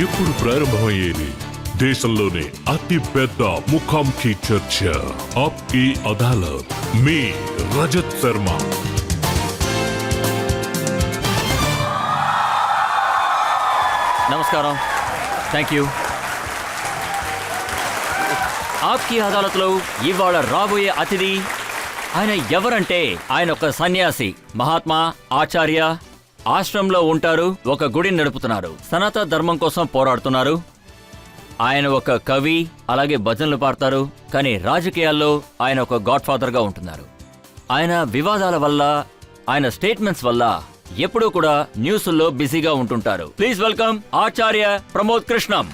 ఇప్పుడు ప్రారంభమయ్యేది దేశంలోనే అతి పెద్ద ముఖాముఖి చర్చ ఆప్కి అదాలత్. మీ రజత్ శర్మ. నమస్కారం. Thank you. ఆప్కి అదాలత్లో ఇవాళ రాబోయే అతిథి ఆయన ఎవరంటే ఆయన ఒక సన్యాసి, మహాత్మా ఆచార్య. ఆశ్రమంలో ఉంటారు, ఒక గుడిని నడుపుతున్నారు, సనాతన ధర్మం కోసం పోరాడుతున్నారు. ఆయన ఒక కవి, అలాగే భజనలు పాడతారు. కానీ రాజకీయాల్లో ఆయన ఒక గాడ్ ఫాదర్ గా ఉంటున్నారు. ఆయన వివాదాల వల్ల, ఆయన స్టేట్మెంట్స్ వల్ల ఎప్పుడూ కూడా న్యూస్ల్లో బిజీగా ఉంటుంటారు. ప్లీజ్ వెల్కమ్ ఆచార్య ప్రమోద్ కృష్ణం.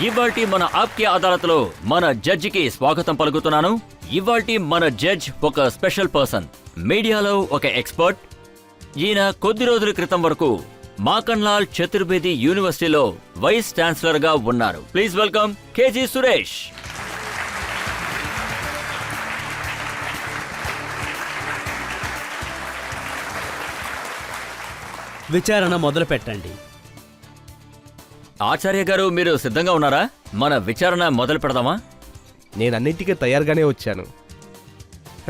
ఇవాల్టి మన ఆప్కి అదాలత్లో మన జడ్జికి స్వాగతం పలుకుతున్నాను. ఇవాల్టి మన జడ్జ్ ఒక స్పెషల్ పర్సన్, మీడియాలో ఒక ఎక్స్పర్ట్. ఈయన కొద్ది రోజుల క్రితం వరకు మాకన్లాల్ చతుర్వేది యూనివర్సిటీలో వైస్ ఛాన్సలర్ గా ఉన్నారు. Please welcome KG Suresh. విచారణ మొదలు పెట్టండి. ఆచార్య గారు, మీరు సిద్ధంగా ఉన్నారా? మన విచారణ మొదలు పెడదామా? నేనన్నింటికీ తయారుగానే వచ్చాను.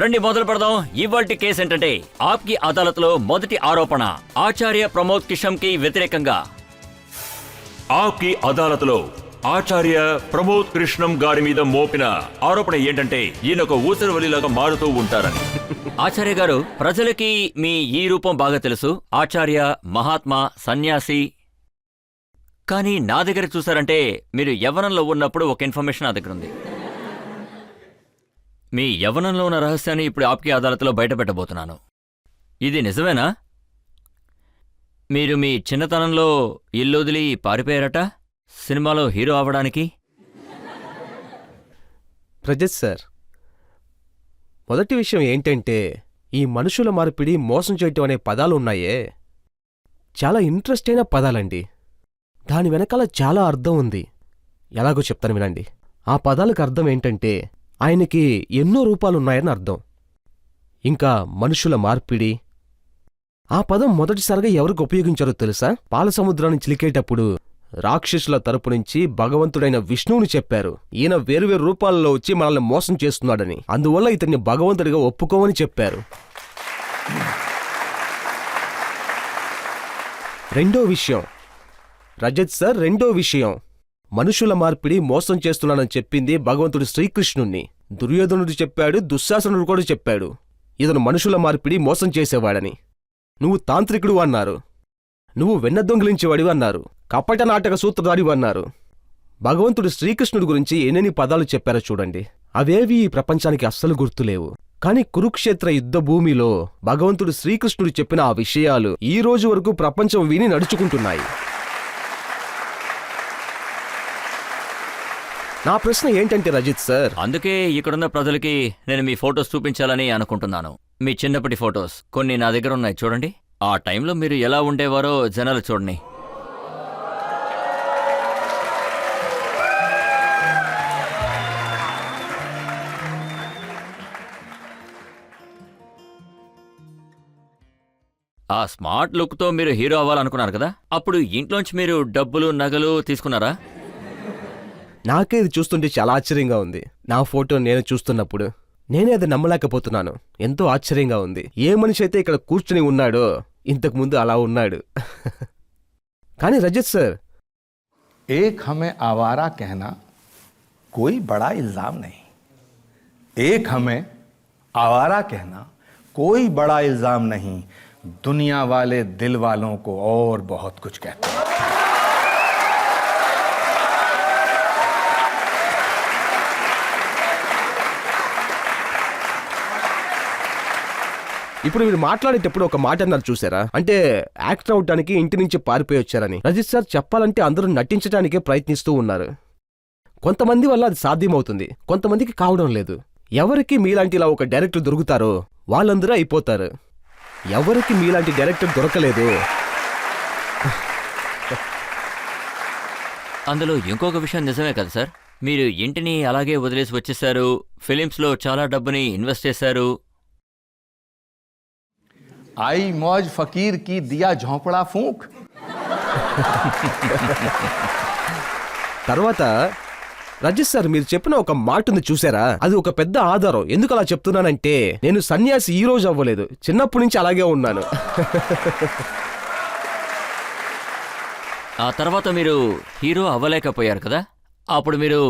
రండి మొదలు పెడదాం. ఇవాల్టి కేసు ఏంటంటే ఆప్కి అదాలత్లో మొదటి ఆరోపణ ఆచార్య ప్రమోద్ కిషమ్ కి వ్యతిరేకంగా. ఆప్కి అదాలత్లో ఆచార్య ప్రమోద్ కృష్ణం గారి మీద మోపిన ఆరోపణ ఏంటంటే ఈయన ఒక ఊసరవల్లిలాగా మారుతూ ఉంటారని. ఆచార్య గారు, ప్రజలకి మీ ఈ రూపం బాగా తెలుసు, ఆచార్య, మహాత్మా, సన్యాసి. కానీ నా దగ్గర చూసారంటే మీరు యవ్వనంలో ఉన్నప్పుడు ఒక ఇన్ఫర్మేషన్ నా దగ్గర ఉంది. మీ యవ్వనంలో ఉన్న రహస్యాన్ని ఇప్పుడు ఆప్కి అదాలత్లో బయట పెట్టబోతున్నాను. ఇది నిజమేనా? మీరు మీ చిన్నతనంలో ఇల్లు వదిలి పారిపోయారట సినిమాలో హీరో అవ్వడానికి. ప్రజెత్ సార్, మొదటి విషయం ఏంటంటే ఈ మనుషుల మార్పిడి, మోసం చేయటం అనే పదాలు ఉన్నాయే, చాలా ఇంట్రెస్ట్ అయిన పదాలండి. దాని వెనకాల చాలా అర్థం ఉంది. ఎలాగో చెప్తాను వినండి. ఆ పదాలకు అర్థం ఏంటంటే ఆయనకి ఎన్నో రూపాలున్నాయని అర్థం. ఇంకా మనుషుల మార్పిడి, ఆ పదం మొదటిసారిగా ఎవరికి ఉపయోగించారో తెలుసా? పాలసముద్రాన్ని చిలికేటప్పుడు రాక్షసుల తరపు నుంచి భగవంతుడైన విష్ణువుని చెప్పారు. ఈయన వేరువేరు రూపాలలో వచ్చి మనల్ని మోసం చేస్తున్నాడని, అందువల్ల ఇతన్ని భగవంతుడిగా ఒప్పుకోమని చెప్పారు. రెండో విషయం రజత్ సార్, రెండో విషయం, మనుషుల మార్పిడి, మోసం చేస్తున్నానని చెప్పింది భగవంతుడు శ్రీకృష్ణుణ్ణి. దుర్యోధనుడు చెప్పాడు, దుశ్శాసనుడు కూడా చెప్పాడు ఇతను మనుషుల మార్పిడి, మోసం చేసేవాడని. నువ్వు తాంత్రికుడు అన్నారు, నువ్వు వెన్న దొంగిలించేవాడివి అన్నారు, కపట నాటక సూత్రధారివి అన్నారు. భగవంతుడు శ్రీకృష్ణుడి గురించి ఎన్నెన్ని పదాలు చెప్పారో చూడండి. అవేవి ఈ ప్రపంచానికి అస్సలు గుర్తులేవు. కాని కురుక్షేత్ర యుద్ధ భూమిలో భగవంతుడు శ్రీకృష్ణుడు చెప్పిన ఆ విషయాలు ఈ రోజు వరకు ప్రపంచం విని నడుచుకుంటున్నాయి. నా ప్రశ్న ఏంటంటే రజిత్ సార్, అందుకే ఇక్కడున్న ప్రజలకి నేను మీ ఫొటోస్ చూపించాలని అనుకుంటున్నాను. మీ చిన్నప్పటి ఫొటోస్ కొన్ని నా దగ్గర ఉన్నాయి, చూడండి. ఆ టైంలో మీరు ఎలా ఉండేవారో జనాలు చూడండి. ఆ స్మార్ట్ లుక్తో మీరు హీరో అవ్వాలనుకున్నారు కదా, అప్పుడు ఇంట్లోంచి మీరు డబ్బులు, నగలు తీసుకున్నారా? నాకే ఇది చూస్తుంటే చాలా ఆశ్చర్యంగా ఉంది. నా ఫోటో నేను చూస్తున్నప్పుడు నేనే అది నమ్మలేకపోతున్నాను. ఎంతో ఆశ్చర్యంగా ఉంది. ఏ మనిషి అయితే ఇక్కడ కూర్చుని ఉన్నాడో ఇంతకుముందు అలా ఉన్నాడు. కానీ రజత్ సార్, एक हमें आवारा कहना कोई बड़ा इल्जाम नहीं, एक हमें आवारा कहना कोई बड़ा इल्जाम नहीं, दुनिया वाले दिल वालों को और बहुत कुछ कहते हैं. ఇప్పుడు మీరు మాట్లాడేటప్పుడు ఒక మాట అన్నారు చూసారా, అంటే యాక్టర్ అవటానికి ఇంటి నుంచి పారిపోయి వచ్చారని. రజిత్ సార్, చెప్పాలంటే అందరూ నటించడానికే ప్రయత్నిస్తూ ఉన్నారు. కొంతమంది వల్ల అది సాధ్యమవుతుంది, కొంతమందికి కావడం లేదు. ఎవరికి మీలాంటి ఇలా ఒక డైరెక్టర్ దొరుకుతారో వాళ్ళందరూ అయిపోతారు. ఎవరికి మీలాంటి డైరెక్టర్ దొరకలేదు అందులో ఇంకొక విషయం నిజమే కదా సార్, మీరు ఇంటిని అలాగే వదిలేసి వచ్చేశారు, ఫిలిమ్స్లో చాలా డబ్బుని ఇన్వెస్ట్ చేశారు. आई मौज फकीर की दिया झोंपड़ा फूंक। తర్వాత రజత్ సార్ మీరు చెప్పిన ఒక మాట ఉంది చూసారా, అది ఒక పెద్ద ఆధారం. ఎందుకు అలా చెప్తున్నానంటే నేను సన్యాసి ఈ రోజు అవ్వలేదు, చిన్నప్పటి నుంచి అలాగే ఉన్నాను. ఆ తర్వాత మీరు హీరో అవ్వలేకపోయారు కదా, అప్పుడు మీరు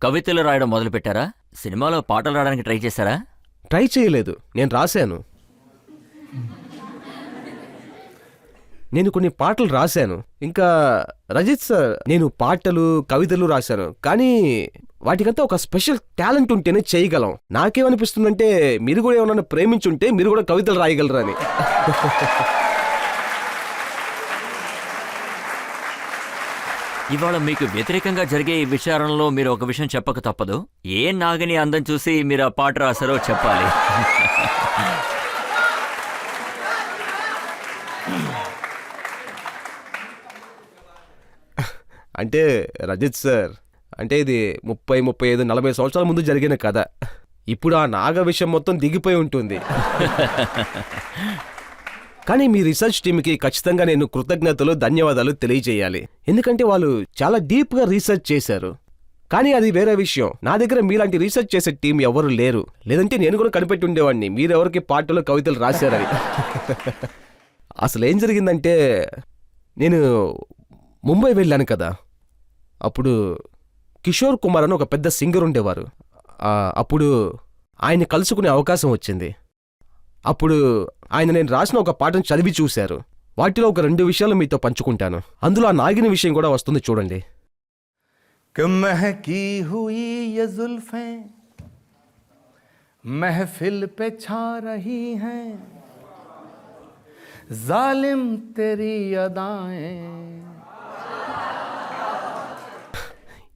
కవితలు రాయడం మొదలుపెట్టారా? సినిమాలో పాటలు రాయడానికి ట్రై చేశారా? ట్రై చేయలేదు, నేను రాశాను. నేను కొన్ని పాటలు రాశాను. ఇంకా రజిత్ సార్, నేను పాటలు కవితలు రాశాను, కానీ వాటికంతా ఒక స్పెషల్ టాలెంట్ ఉంటేనే చేయగలం. నాకేమనిపిస్తుందంటే మీరు కూడా ఏమన్నా ప్రేమించుంటే మీరు కూడా కవితలు రాయగలరని. ఇవాళ మీకు వ్యతిరేకంగా జరిగే ఈ విచారణలో మీరు ఒక విషయం చెప్పక తప్పదు. ఏ నాగిని అందం చూసి మీరు ఆ పాట రాశారో చెప్పాలి. అంటే రజిత్ సార్, అంటే ఇది 30, 35, 40 సంవత్సరాల ముందు జరిగిన కథ. ఇప్పుడు ఆ నాగ విషయం మొత్తం దిగిపోయి ఉంటుంది. కానీ మీ రీసెర్చ్ టీమ్కి ఖచ్చితంగా నేను కృతజ్ఞతలు, ధన్యవాదాలు తెలియజేయాలి. ఎందుకంటే వాళ్ళు చాలా డీప్గా రీసెర్చ్ చేశారు. కానీ అది వేరే విషయం. నా దగ్గర మీలాంటి రీసెర్చ్ చేసే టీం ఎవరు లేరు. లేదంటే నేను కూడా కనిపెట్టి ఉండేవాడిని మీరెవరికి పాటలు కవితలు రాశారని. అసలు ఏం జరిగిందంటే, నేను ముంబై వెళ్ళాను కదా, అప్పుడు కిషోర్ కుమార్ అని ఒక పెద్ద సింగర్ ఉండేవారు. అప్పుడు ఆయన్ని కలుసుకునే అవకాశం వచ్చింది. అప్పుడు ఆయన నేను రాసిన ఒక పాటను చదివి చూశారు. వాటిలో ఒక 2 విషయాలు మీతో పంచుకుంటాను. అందులో ఆ నాగిని విషయం కూడా వస్తుంది, చూడండి. कि महकी हुई ये जुल्फें महफिल पे छा रही हैं, जालिम तेरी अदाएं.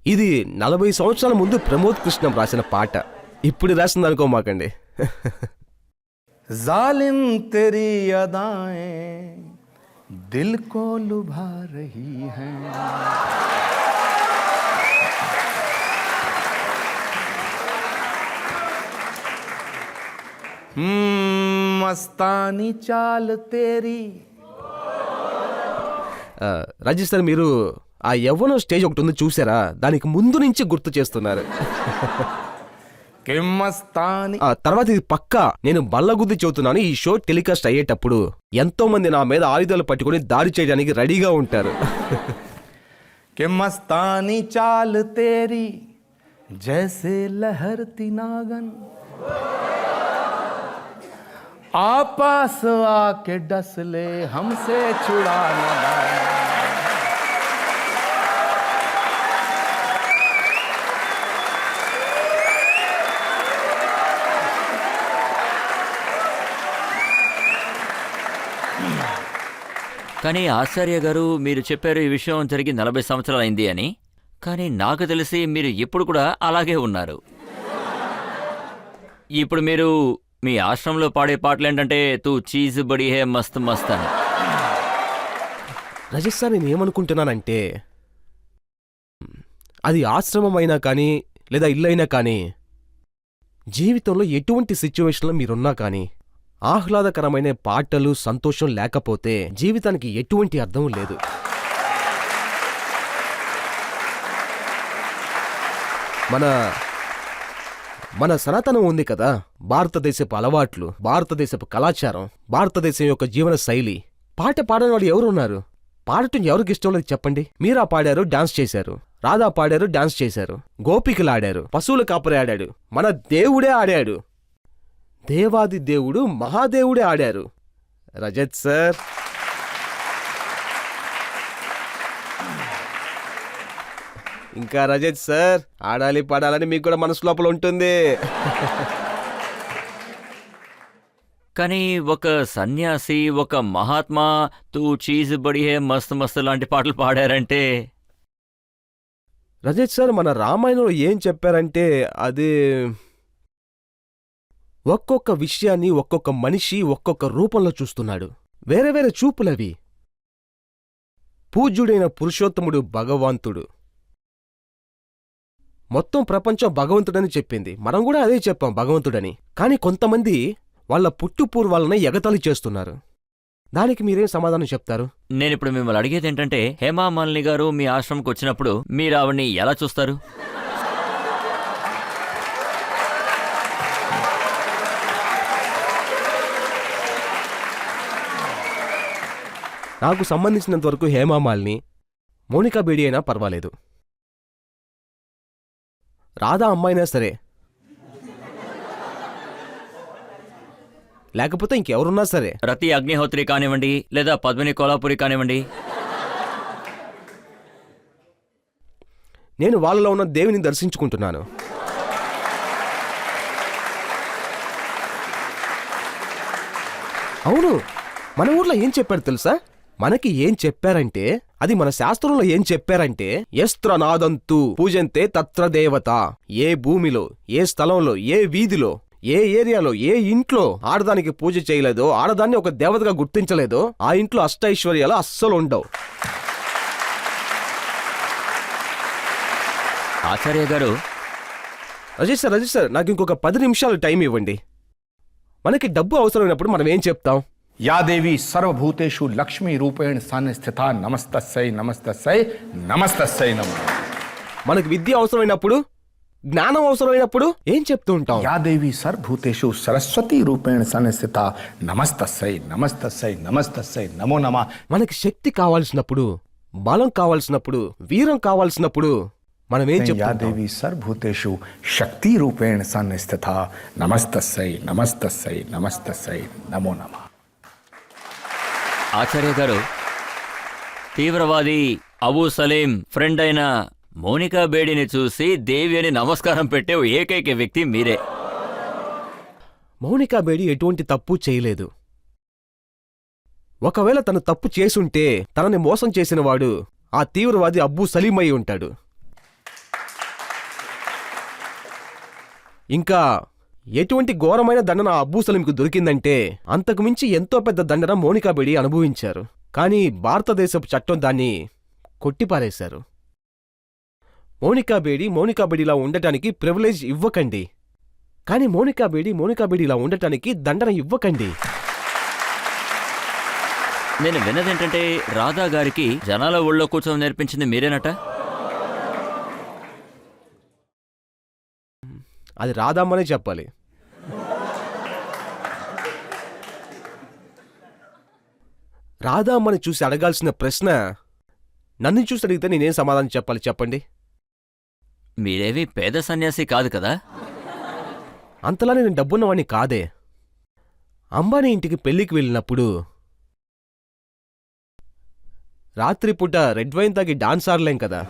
ఇది 40 సంవత్సరాల ముందు ప్రమోద్ కృష్ణం రాసిన పాట. ఇప్పుడు రాసింది అనుకోమాకండి. जालिम तेरी अदाएं दिल को लुभा रही हैं. मस्तानी चाल तेरी. రాజేష్ సార్, మీరు ఆ యవ్వనం స్టేజ్ ఒకటి ఉంది చూసారా, దానికి ముందు నుంచి గుర్తు చేస్తున్నారు. कि मस्तानी. ఆ తర్వాత ఇది పక్కా నేను బల్లగుద్ది చెబుతున్నాను, ఈ షో టెలికాస్ట్ అయ్యేటప్పుడు ఎంతో మంది నా మీద ఆయుధాలు పట్టుకుని దాడి చేయడానికి రెడీగా ఉంటారు. कि मस्तानी चाल तेरी जैसे लहरती नागन, आपास आके डस ले हमसे छुड़ा न पाए. కానీ ఆచార్య గారు, మీరు చెప్పారు ఈ విషయం జరిగి 40 సంవత్సరాలు అయింది అని. కానీ నాకు తెలిసి మీరు ఇప్పుడు కూడా అలాగే ఉన్నారు. ఇప్పుడు మీరు మీ ఆశ్రమంలో పాడే పాటలు ఏంటంటే తూ చీజ్ బడి హే మస్త్ మస్త్ అని. రజత్ సార్, నేను ఏమనుకుంటున్నానంటే, అది ఆశ్రమం అయినా కానీ లేదా ఇల్లు అయినా కానీ, జీవితంలో ఎటువంటి సిచ్యువేషన్లో మీరున్నా కానీ ఆహ్లాదకరమైన పాటలు, సంతోషం లేకపోతే జీవితానికి ఎటువంటి అర్థం లేదు. మన సనాతనం ఉంది కదా, భారతదేశపు అలవాట్లు, భారతదేశపు కళాచారం, భారతదేశం యొక్క జీవన శైలి. పాట పాడని వాడు ఎవరున్నారు? పాడటం ఎవరికి ఇష్టం లేదు చెప్పండి. మీరా పాడారు, డాన్స్ చేశారు. రాధా పాడారు, డాన్స్ చేశారు. గోపికలు ఆడారు, పశువుల కాపరి ఆడాడు, మన దేవుడే ఆడాడు, దేవాది దేవుడు మహాదేవుడే ఆడారు. రజత్ సార్, ఇంకా రజత్ సార్, ఆడాలి పాడాలని మీకు కూడా మనసు లోపల ఉంటుంది. కానీ ఒక సన్యాసి, ఒక మహాత్మా తూ చీజ్ బడి హే మస్త్ మస్త్ లాంటి పాటలు పాడారంటే. రజత్ సార్, మన రామాయణంలో ఏం చెప్పారంటే, అది ఒక్కొక్క విషయాన్ని ఒక్కొక్క మనిషి ఒక్కొక్క రూపంలో చూస్తున్నాడు. వేరే వేరే చూపులవి. పూజ్యుడైన పురుషోత్తముడు భగవంతుడు, మొత్తం ప్రపంచం భగవంతుడని చెప్పింది. మనం కూడా అదే చెప్పాం, భగవంతుడని. కానీ కొంతమంది వాళ్ళ పుట్టుపూర్వాలనే ఎగతాళి చేస్తున్నారు. దానికి మీరేం సమాధానం చెప్తారు? నేనిప్పుడు మిమ్మల్ని అడిగేది ఏంటంటే, హేమా మాలిని గారు మీ ఆశ్రమంకి వచ్చినప్పుడు మీరు ఆవిడ్ని ఎలా చూస్తారు? నాకు సంబంధించినంతవరకు హేమామాలిని, మోనికా బేడి అయినా పర్వాలేదు. రాధా అమ్మాయినా సరే, లేకపోతే ఇంకెవరున్నా సరే. రతి అగ్నిహోత్రి కానివ్వండి, లేదా పద్మిని కోలాపురి కానివ్వండి. నేను వాళ్ళలో ఉన్న దేవుని దర్శించుకుంటున్నాను. అవును, మన ఊర్లో ఏం చెప్పారు తెలుసా? మనకి ఏం చెప్పారంటే, అది మన శాస్త్రంలో ఏం చెప్పారంటే, ఎస్త్ర నాదంతు పూజంతే తత్ర దేవత. ఏ భూమిలో, ఏ స్థలంలో, ఏ వీధిలో, ఏ ఏరియాలో, ఏ ఇంట్లో ఆడదానికి పూజ చేయలేదో, ఆడదాన్ని ఒక దేవతగా గుర్తించలేదో, ఆ ఇంట్లో అష్టైశ్వర్యాలు అస్సలు ఉండవు. ఆచార్య గారు, రజేష్ సార్, నాకు ఇంకొక 10 నిమిషాలు టైం ఇవ్వండి. మనకి డబ్బు అవసరమైనప్పుడు మనం ఏం చెప్తాం? या देवी सर्वभूतेषु लक्ष्मी रूपेण संस्थिता नमस्तस्यै नमस्तस्यै नमस्तस्यै नमः. మనకు విద్య అవసరమైనప్పుడు, జ్ఞానం అవసరమైనప్పుడు ఏం చెప్తూ ఉంటాం? या देवी सर्वभूतेषु सरस्वती रूपेण संस्थिता नमस्तस्यै नमस्तस्यै नमस्तस्यै नमो नमः. మనకి శక్తి కావాల్సినప్పుడు, బలం కావాల్సినప్పుడు, వీరం కావాల్సినప్పుడు మనం ఏం या చెప్తాం? देवी सर्वभूतेषु शक्ति रूपेण संस्थिता नमस्तस्यै नमस्तस्यै नमस्तस्यै नमो नमः. ఆచార్య గారు, తీవ్రవాది అబూ సలీం ఫ్రెండ్ అయిన మోనికా బేడిని చూసి దేవి అని నమస్కారం పెట్టే ఏకైక వ్యక్తి మీరే. మౌనికా బేడి ఎటువంటి తప్పు చేయలేదు. ఒకవేళ తను తప్పు చేసుంటే తనని మోసం చేసినవాడు ఆ తీవ్రవాది అబ్బూ సలీం అయి ఉంటాడు. ఇంకా ఎటువంటి ఘోరమైన దండన ఆ అబ్బూ సలీంకు దొరికిందంటే, అంతకుమించి ఎంతో పెద్ద దండన మోనికా బేడి అనుభవించారు. కానీ భారతదేశపు చట్టం దాన్ని కొట్టిపారేశారు. మోనికా బేడిలా ఉండటానికి ప్రివిలేజ్ ఇవ్వకండి. కానీ మోనికా బేడిలా ఉండటానికి దండన ఇవ్వకండి. నేను విన్నదేంటంటే, రాధా గారికి జనాల ఊళ్ళో కూర్చొని నేర్పించింది మీరేనట? అది రాదామనే చెప్పాలి. రాధామ్మని చూసి అడగాల్సిన ప్రశ్న నన్ను చూసి అడిగితే నేనేం సమాధానం చెప్పాలి చెప్పండి? మీరేవి పేద సన్యాసి కాదు కదా? అంతలా నేను డబ్బున్నవాణ్ణి కాదే. అంబానీ ఇంటికి పెళ్లికి వెళ్ళినప్పుడు రాత్రిపూట రెడ్ వైన్ తాగి డాన్స్ ఆడలేం కదా.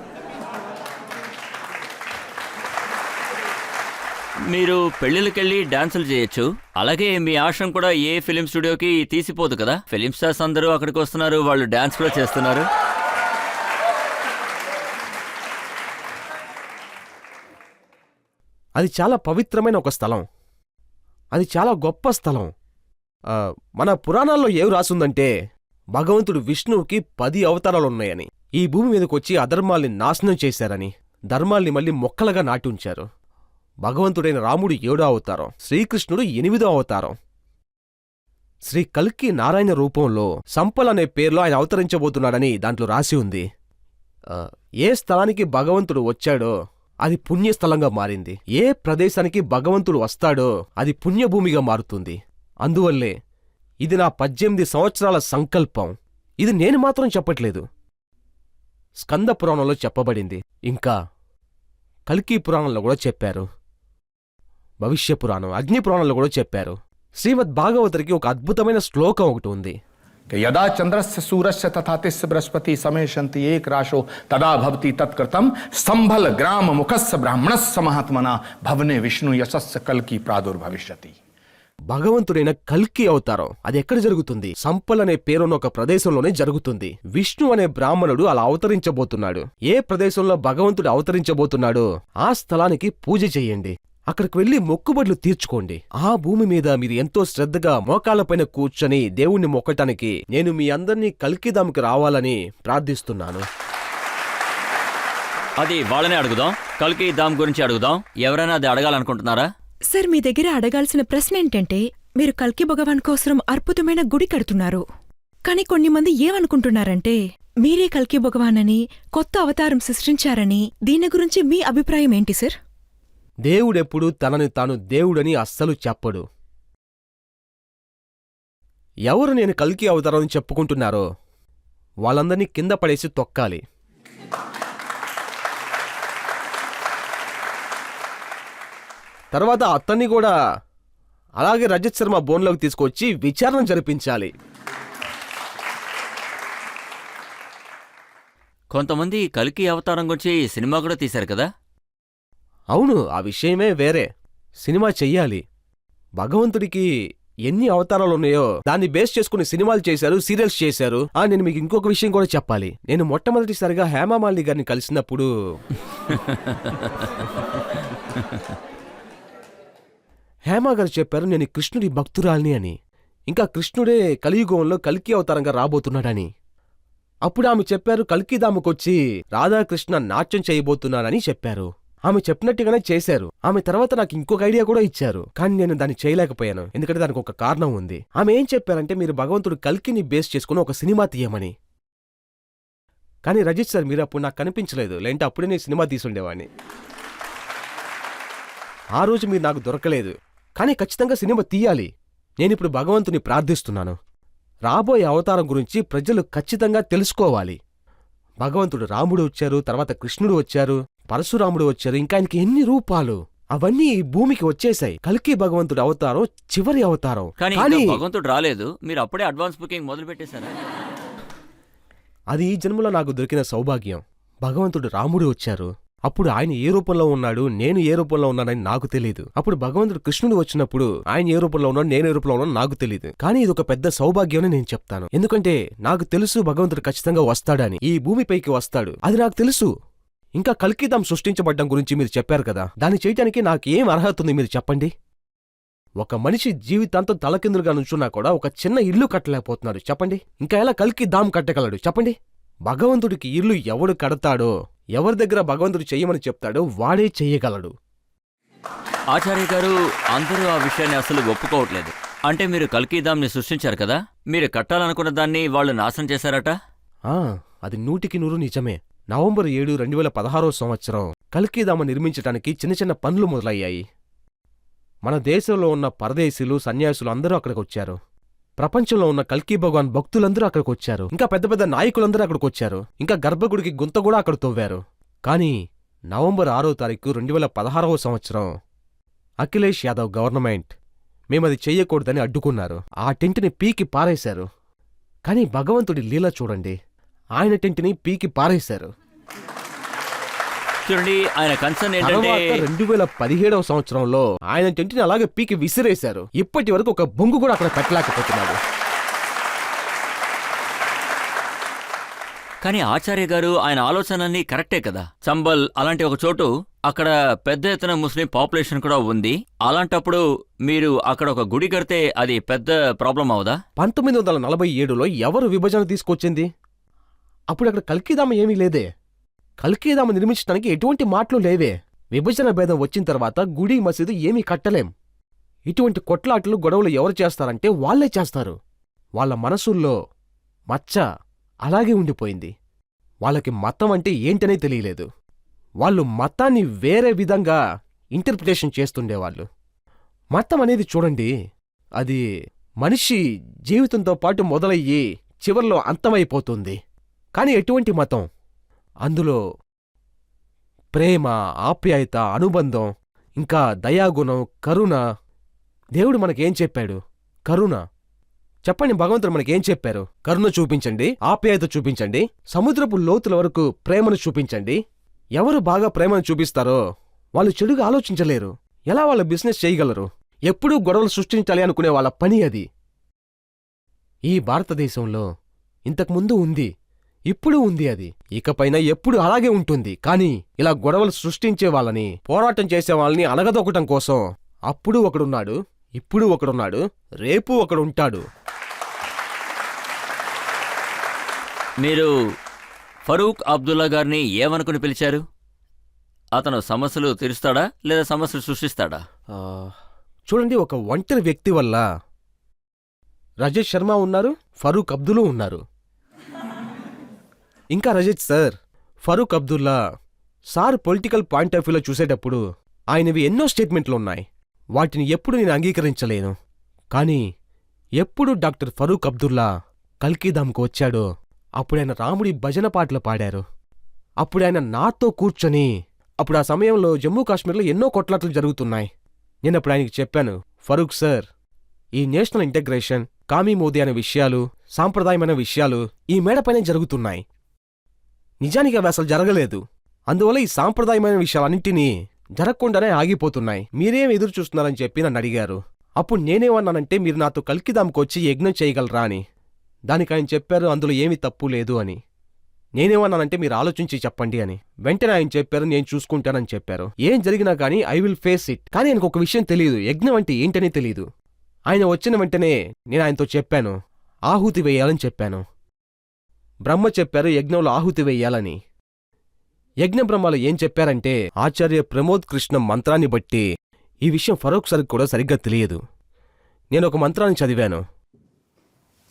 మీరు పెళ్లిళ్ళకెళ్ళి డాన్సులు చేయొచ్చు. అలాగే మీ ఆశ్రమం కూడా ఏ ఫిలిం స్టూడియోకి తీసిపోదు కదా. ఫిలిం స్టార్స్ అందరూ అక్కడికి వస్తున్నారు, వాళ్ళు డాన్స్ కూడా చేస్తున్నారు. అది చాలా పవిత్రమైన ఒక స్థలం. అది చాలా గొప్ప స్థలం. మన పురాణాల్లో ఏం రాసుందంటే, భగవంతుడు విష్ణువుకి 10 అవతారాలున్నాయని, ఈ భూమి మీదకొచ్చి అధర్మాల్ని నాశనం చేశారని, ధర్మాల్ని మళ్ళీ మొక్కలుగా నాటి ఉంచారు. భగవంతుడైన రాముడు 7వ అవతారం, శ్రీకృష్ణుడు 8వ అవతారం. శ్రీ కల్కి నారాయణ రూపంలో సంపల్ అనే పేరులో ఆయన అవతరించబోతున్నాడని దాంట్లో రాసి ఉంది. ఏ స్థలానికి భగవంతుడు వచ్చాడో అది పుణ్యస్థలంగా మారింది. ఏ ప్రదేశానికి భగవంతుడు వస్తాడో అది పుణ్యభూమిగా మారుతుంది. అందువల్లే ఇది నా 18 సంవత్సరాల సంకల్పం. ఇది నేను మాత్రం చెప్పట్లేదు, స్కంద పురాణంలో చెప్పబడింది. ఇంకా కల్కి పురాణంలో కూడా చెప్పారు, భవిష్య పురాణం, అగ్ని పురాణంలో కూడా చెప్పారు. శ్రీమద్ భాగవతుడికి ఒక అద్భుతమైన శ్లోకం ఒకటి ఉంది. यदा चंद्रस्य सूरस्य तथा तिस्य बृहस्पति समेशन्ति एक राशो तदा भवति तत्कृतं संभल ग्राम मुखस्य ब्राह्मणस्य महात्मना भवने विष्णु यशस्य कल्की प्रादुर्भविष्यति. భగవంతుడైన కల్కి అవతారం అది ఎక్కడ జరుగుతుంది? సంపల్ అనే పేరున్న ఒక ప్రదేశంలోనే జరుగుతుంది. విష్ణు అనే బ్రాహ్మణుడు అలా అవతరించబోతున్నాడు. ఏ ప్రదేశంలో భగవంతుడు అవతరించబోతున్నాడో ఆ స్థలానికి పూజ చెయ్యండి. అక్కడికి వెళ్లి మొక్కుబడులు తీర్చుకోండి. ఆ భూమి మీద మీరు ఎంతో శ్రద్ధగా మోకాళ్లపైన కూర్చొని దేవుణ్ణి మొక్కటానికి నేను మీ అందర్నీ కల్కిధామ్కి రావాలని ప్రార్థిస్తున్నాను. అది వాళ్ళనే అడుగుదాం. కల్కి దామ్ గురించి అడుగుదాం. ఎవరైనా అది అడగాలనుకుంటున్నారా? సార్, మీ దగ్గర అడగాల్సిన ప్రశ్న ఏంటంటే, మీరు కల్కి భగవాన్ కోసం అద్భుతమైన గుడి కడుతున్నారు. కాని కొన్ని మంది ఏమనుకుంటున్నారంటే, మీరే కల్కి భగవాన్ అని, కొత్త అవతారం సృష్టించారని. దీని గురించి మీ అభిప్రాయం ఏంటి సార్? దేవుడెప్పుడు తనని తాను దేవుడని అస్సలు చెప్పడు. ఎవరు నేను కల్కి అవతారం చెప్పుకుంటున్నారో వాళ్ళందరినీ కింద పడేసి తొక్కాలి. తర్వాత అతన్ని కూడా అలాగే రజత్ శర్మ బోన్లోకి తీసుకొచ్చి విచారణ జరిపించాలి. కొంతమంది కల్కి అవతారం గురించి సినిమా కూడా తీశారు కదా? అవును, ఆ విషయమే వేరే. సినిమా చెయ్యాలి. భగవంతుడికి ఎన్ని అవతారాలున్నాయో దాన్ని బేస్ చేసుకుని సినిమాలు చేశారు, సీరియల్స్ చేశారు. నేను మీకు ఇంకొక విషయం కూడా చెప్పాలి. నేను మొట్టమొదటిసారిగా హేమామాలిని గారిని కలిసినప్పుడు హేమా గారు చెప్పారు నేను కృష్ణుడి భక్తురాల్ని అని. ఇంకా కృష్ణుడే కలియుగంలో కల్కి అవతారంగా రాబోతున్నాడని. అప్పుడు ఆమె చెప్పారు కల్కిదాముకొచ్చి రాధాకృష్ణ నాట్యం చేయబోతున్నానని చెప్పారు. ఆమె చెప్పినట్టుగానే చేశారు. ఆమె తర్వాత నాకు ఇంకొక ఐడియా కూడా ఇచ్చారు, కానీ నేను దాన్ని చేయలేకపోయాను. ఎందుకంటే దానికి ఒక కారణం ఉంది. ఆమె ఏం చెప్పారంటే మీరు భగవంతుడు కల్కిని బేస్ చేసుకుని ఒక సినిమా తీయమని. కానీ రజిత్ సార్ మీరు అప్పుడు నాకు కనిపించలేదు, లేదంటే అప్పుడే నేను సినిమా తీసుండేవాడిని. ఆ రోజు మీరు నాకు దొరకలేదు. కానీ ఖచ్చితంగా సినిమా తీయాలి. నేనిప్పుడు భగవంతుని ప్రార్థిస్తున్నాను. రాబోయే అవతారం గురించి ప్రజలు ఖచ్చితంగా తెలుసుకోవాలి. భగవంతుడు రాముడు వచ్చారు, తర్వాత కృష్ణుడు వచ్చారు, పరశురాముడు వచ్చారు, ఇంకా ఆయనకి ఎన్ని రూపాలు. అవన్నీ ఈ భూమికి వచ్చేశాయి. కల్కి భగవంతుడు అవతారం చివరి అవతారం. కానీ ఇంకా భగవంతుడు రాలేదు, మీరు అప్పుడే అడ్వాన్స్ బుకింగ్ మొదలు పెట్టేశారా? అది ఈ జన్మలో నాకు దొరికిన సౌభాగ్యం. భగవంతుడు రాముడు వచ్చారు. అప్పుడు ఆయన ఏ రూపంలో ఉన్నాడు, నేను ఏ రూపంలో ఉన్నానని నాకు తెలీదు. అప్పుడు భగవంతుడు కృష్ణుడు వచ్చినప్పుడు ఆయన ఏ రూపంలో ఉన్నాడు, నేను ఏ రూపంలో ఉన్నాను నాకు తెలీదు. కానీ ఇది ఒక పెద్ద సౌభాగ్యం అని నేను చెప్తాను. ఎందుకంటే నాకు తెలుసు భగవంతుడు ఖచ్చితంగా వస్తాడని, ఈ భూమిపైకి వస్తాడు. అది నాకు తెలుసు. ఇంకా కల్కిదాం సృష్టించబడ్డం గురించి మీరు చెప్పారు కదా, దాన్ని చేయటానికి నాకేం అర్హత ఉంది మీరు చెప్పండి. ఒక మనిషి జీవితాంతం తలకిందులుగా నుంచున్నా కూడా ఒక చిన్న ఇల్లు కట్టలేకపోతున్నాడు చెప్పండి. ఇంకా ఎలా కల్కిదాం కట్టగలడు చెప్పండి? భగవంతుడికి ఇల్లు ఎవడు కడతాడో, ఎవరి దగ్గర భగవంతుడు చెయ్యమని చెప్తాడో వాడే చెయ్యగలడు. ఆచార్య గారు, అందరూ ఆ విషయాన్ని అసలు ఒప్పుకోవట్లేదు. అంటే మీరు కల్కిదాంని సృష్టించారు కదా, మీరు కట్టాలనుకున్న దాన్ని వాళ్ళు నాశనం చేశారట? అది 100% నిజమే. నవంబర్ 7, 2016 సంవత్సరం కల్కిదామ నిర్మించటానికి చిన్న చిన్న పనులు మొదలయ్యాయి. మన దేశంలో ఉన్న పరదేశీలు, సన్యాసులు అందరూ అక్కడికొచ్చారు. ప్రపంచంలో ఉన్న కల్కి భగవాన్ భక్తులందరూ అక్కడికొచ్చారు. ఇంకా పెద్ద పెద్ద నాయకులందరూ అక్కడికొచ్చారు. ఇంకా గర్భగుడికి గుంత కూడా అక్కడ తవ్వారు. కానీ నవంబర్ 6వ తారీఖు 2016 సంవత్సరం అఖిలేష్ యాదవ్ గవర్నమెంట్ మేమది చెయ్యకూడదని అడ్డుకున్నారు. ఆ టెంట్ని పీకి పారేశారు. కానీ భగవంతుడి లీల చూడండి, ఆయన టెంట్ని పీకి పారేశారు. చూడండి, ఆయన కన్సర్న్ ఏంటంటే 2017వ సంవత్సరంలో ఆయన టెంట్ని అలాగే పీకి విసిరేశారు. ఇప్పటి వరకు ఒక బొంగు కూడా అక్కడ పెట్టలేకపోతున్నారు. కానీ ఆచార్య గారు, ఆయన ఆలోచనన్నీ కరెక్టే కదా. చంబల్ అలాంటి ఒక చోటు, అక్కడ పెద్ద ఎత్తున ముస్లిం పాపులేషన్ కూడా ఉంది. అలాంటప్పుడు మీరు అక్కడ ఒక గుడి కడితే అది పెద్ద ప్రాబ్లం అవదా? 1947లో ఎవరు విభజన తీసుకొచ్చింది? అప్పుడు అక్కడ కల్కిదామ ఏమీ లేదే. కల్కిదామ నిర్మించడానికి ఎటువంటి మాటలు లేవే. విభజన భేదం వచ్చిన తర్వాత గుడి, మసీదు ఏమీ కట్టలేం. ఇటువంటి కొట్లాటలు, గొడవలు ఎవరు చేస్తారంటే వాళ్లే చేస్తారు. వాళ్ళ మనసుల్లో మచ్చ అలాగే ఉండిపోయింది. వాళ్ళకి మతం అంటే ఏంటనే తెలియలేదు. వాళ్ళు మతాన్ని వేరే విధంగా ఇంటర్ప్రిటేషన్ చేస్తుండేవాళ్ళు. మతం అనేది చూడండి, అది మనిషి జీవితంతో పాటు మొదలయ్యి చివర్లో అంతమైపోతుంది. కానీ ఎటువంటి మతం? అందులో ప్రేమ, ఆప్యాయత, అనుబంధం, ఇంకా దయాగుణం, కరుణ. దేవుడు మనకేం చెప్పాడు? కరుణ. చెప్పండి, భగవంతుడు మనకేం చెప్పారు? కరుణ చూపించండి, ఆప్యాయత చూపించండి, సముద్రపు లోతుల వరకు ప్రేమను చూపించండి. ఎవరు బాగా ప్రేమను చూపిస్తారో వాళ్ళు చెడుగా ఆలోచించలేరు. ఎలా వాళ్ళ బిజినెస్ చేయగలరు? ఎప్పుడూ గొడవలు సృష్టించాలి అనుకునే వాళ్ళ పని అది. ఈ భారతదేశంలో ఇంతకుముందు ఉంది, ఇప్పుడు ఉంది, అది ఇకపైన ఎప్పుడు అలాగే ఉంటుంది. కానీ ఇలా గొడవలు సృష్టించే వాళ్ళని, పోరాటం చేసే వాళ్ళని అణగదొక్కటం కోసం అప్పుడు ఒకడున్నాడు, ఇప్పుడు ఒకడున్నాడు, రేపు ఒకడుంటాడు. మీరు ఫరూక్ అబ్దుల్లా గారిని ఏమనుకుని పిలిచారు? అతను సమస్యలు తీరుస్తాడా లేదా సమస్యలు సృష్టిస్తాడా? ఆ, చూడండి, ఒక ఒంటరి వ్యక్తి వల్ల రజత్ శర్మ ఉన్నారు, ఫరూక్ అబ్దుల్లా ఉన్నారు. ఇంకా Rajat sir, Farooq Abdullah sir political point of వ్యూలో చూసేటప్పుడు ఆయనవి ఎన్నో స్టేట్మెంట్లు ఉన్నాయి. వాటిని ఎప్పుడు నేను అంగీకరించలేను. కానీ ఎప్పుడు డాక్టర్ ఫరూక్ అబ్దుల్లా కల్కీధామ్కు వచ్చాడో అప్పుడాయన రాముడి భజన పాటలు పాడారు. అప్పుడాయన నాతో కూర్చొని, అప్పుడు ఆ సమయంలో జమ్మూ కాశ్మీర్లో ఎన్నో కొట్లాటలు జరుగుతున్నాయి. నేనప్పుడు ఆయనకి చెప్పాను, ఫరూక్ సార్, ఈ నేషనల్ ఇంటగ్రేషన్, కామీ మోదీ అనే విషయాలు, సాంప్రదాయమైన విషయాలు ఈ మేడపైనే జరుగుతున్నాయి. నిజానికి అవి అసలు జరగలేదు. అందువల్ల ఈ సాంప్రదాయమైన విషయాలన్నింటినీ జరగకుండానే ఆగిపోతున్నాయి. మీరేం ఎదురు చూస్తున్నారని చెప్పి నన్ను అడిగారు. అప్పుడు నేనేమన్నానంటే, మీరు నాతో కల్కిదాంకు వచ్చి యజ్ఞం చేయగలరా అని. దానికి ఆయన చెప్పారు, అందులో ఏమీ తప్పు లేదు అని. నేనేమన్నానంటే, మీరు ఆలోచించి చెప్పండి అని. వెంటనే ఆయన చెప్పారు, నేను చూసుకుంటానని చెప్పారు. ఏం జరిగినా కానీ ఐ విల్ ఫేస్ ఇట్. కానీ ఆయనకు ఒక విషయం తెలియదు, యజ్ఞం అంటే ఏంటని తెలియదు. ఆయన వచ్చిన వెంటనే నేను ఆయనతో చెప్పాను, ఆహుతి వేయాలని చెప్పాను. బ్రహ్మ చెప్పారు యజ్ఞంలో ఆహుతి వేయాలని. యజ్ఞ బ్రహ్మలో ఏం చెప్పారంటే, ఆచార్య ప్రమోద్ కృష్ణం మంత్రాన్ని బట్టి ఈ విషయం ఫరూక్ సార్కి కూడా సరిగ్గా తెలియదు. నేను ఒక మంత్రాన్ని చదివాను.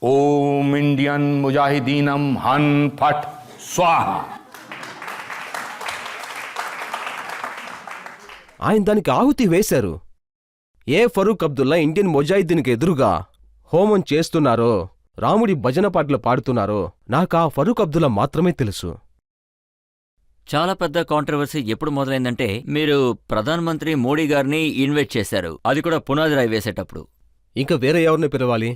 ओम इंडियन मुजाहिदीनम हन फट स्वाहा. ఆయన దానికి ఆహుతి వేశారు. ఏ ఫరూక్ అబ్దుల్లా ఇండియన్ ముజాహిద్దీన్కి ఎదురుగా హోమం చేస్తున్నారో, రాముడి భజన పాటలు పాడుతున్నారో నాకు ఆ ఫరూక్ అబ్దుల్లా మాత్రమే తెలుసు. చాలా పెద్ద కాంట్రవర్సీ ఎప్పుడు మొదలైందంటే, మీరు ప్రధానమంత్రి మోడీ గారిని ఇన్వైట్ చేశారు, అది కూడా పునాది రాయి వేసేటప్పుడు. ఇంకా వేరే ఎవరిని పిలవాలి?